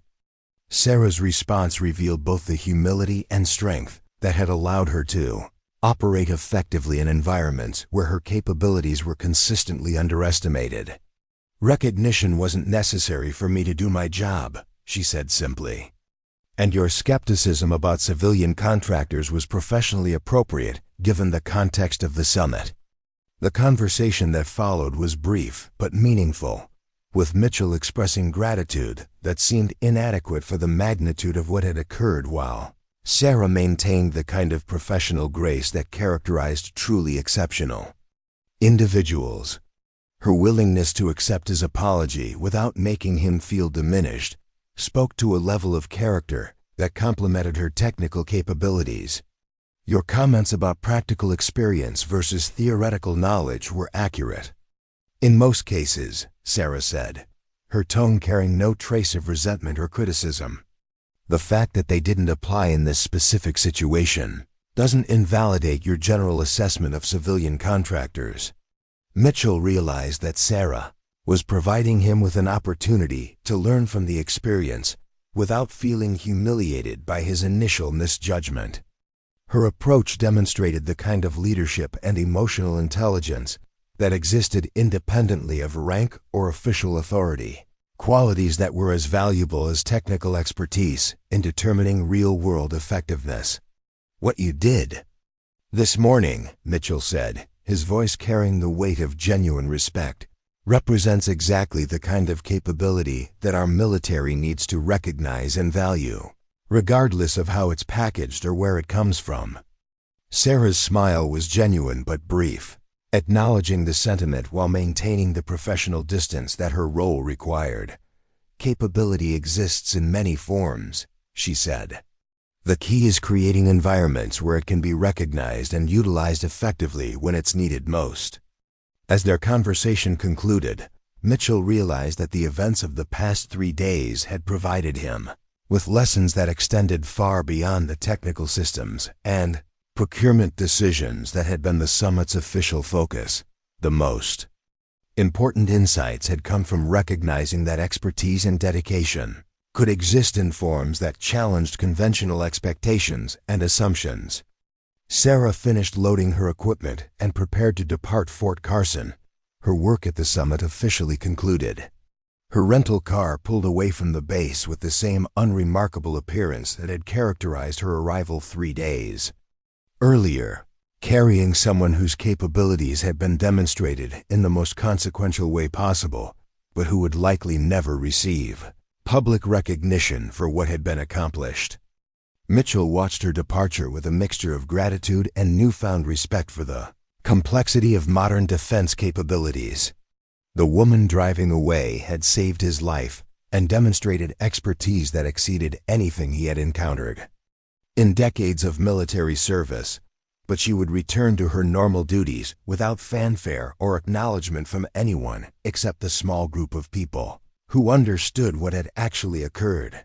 Sarah's response revealed both the humility and strength that had allowed her to operate effectively in environments where her capabilities were consistently underestimated. "Recognition wasn't necessary for me to do my job," she said simply. "And your skepticism about civilian contractors was professionally appropriate given the context of the summit." The conversation that followed was brief but meaningful, with Mitchell expressing gratitude that seemed inadequate for the magnitude of what had occurred, while Sarah maintained the kind of professional grace that characterized truly exceptional individuals. Her willingness to accept his apology without making him feel diminished spoke to a level of character that complemented her technical capabilities. "Your comments about practical experience versus theoretical knowledge were accurate in most cases," Sarah said, her tone carrying no trace of resentment or criticism. "The fact that they didn't apply in this specific situation doesn't invalidate your general assessment of civilian contractors." Mitchell realized that Sarah was providing him with an opportunity to learn from the experience without feeling humiliated by his initial misjudgment. Her approach demonstrated the kind of leadership and emotional intelligence that existed independently of rank or official authority, qualities that were as valuable as technical expertise in determining real-world effectiveness. "What you did this morning," Mitchell said, his voice carrying the weight of genuine respect, "represents exactly the kind of capability that our military needs to recognize and value, regardless of how it's packaged or where it comes from." Sarah's smile was genuine but brief, acknowledging the sentiment while maintaining the professional distance that her role required. "Capability exists in many forms," she said. "The key is creating environments where it can be recognized and utilized effectively when it's needed most." As their conversation concluded, Mitchell realized that the events of the past 3 days had provided him with lessons that extended far beyond the technical systems and procurement decisions that had been the summit's official focus. The most important insights had come from recognizing that expertise and dedication could exist in forms that challenged conventional expectations and assumptions. Sarah finished loading her equipment and prepared to depart Fort Carson, her work at the summit officially concluded. Her rental car pulled away from the base with the same unremarkable appearance that had characterized her arrival 3 days earlier, carrying someone whose capabilities had been demonstrated in the most consequential way possible, but who would likely never receive public recognition for what had been accomplished. Mitchell watched her departure with a mixture of gratitude and newfound respect for the complexity of modern defense capabilities. The woman driving away had saved his life and demonstrated expertise that exceeded anything he had encountered in decades of military service, but she would return to her normal duties without fanfare or acknowledgement from anyone except the small group of people who understood what had actually occurred.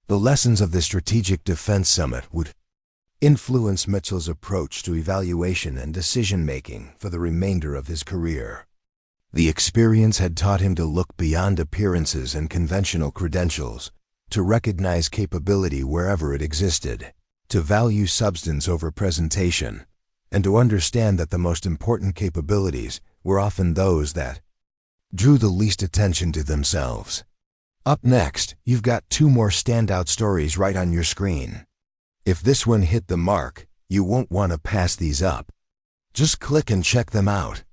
The lessons of the Strategic Defense Summit would influence Mitchell's approach to evaluation and decision-making for the remainder of his career. The experience had taught him to look beyond appearances and conventional credentials, to recognize capability wherever it existed, to value substance over presentation, and to understand that the most important capabilities were often those that drew the least attention to themselves. Up next, you've got 2 more standout stories right on your screen. If this one hit the mark, You won't want to pass these up. Just click and check them out.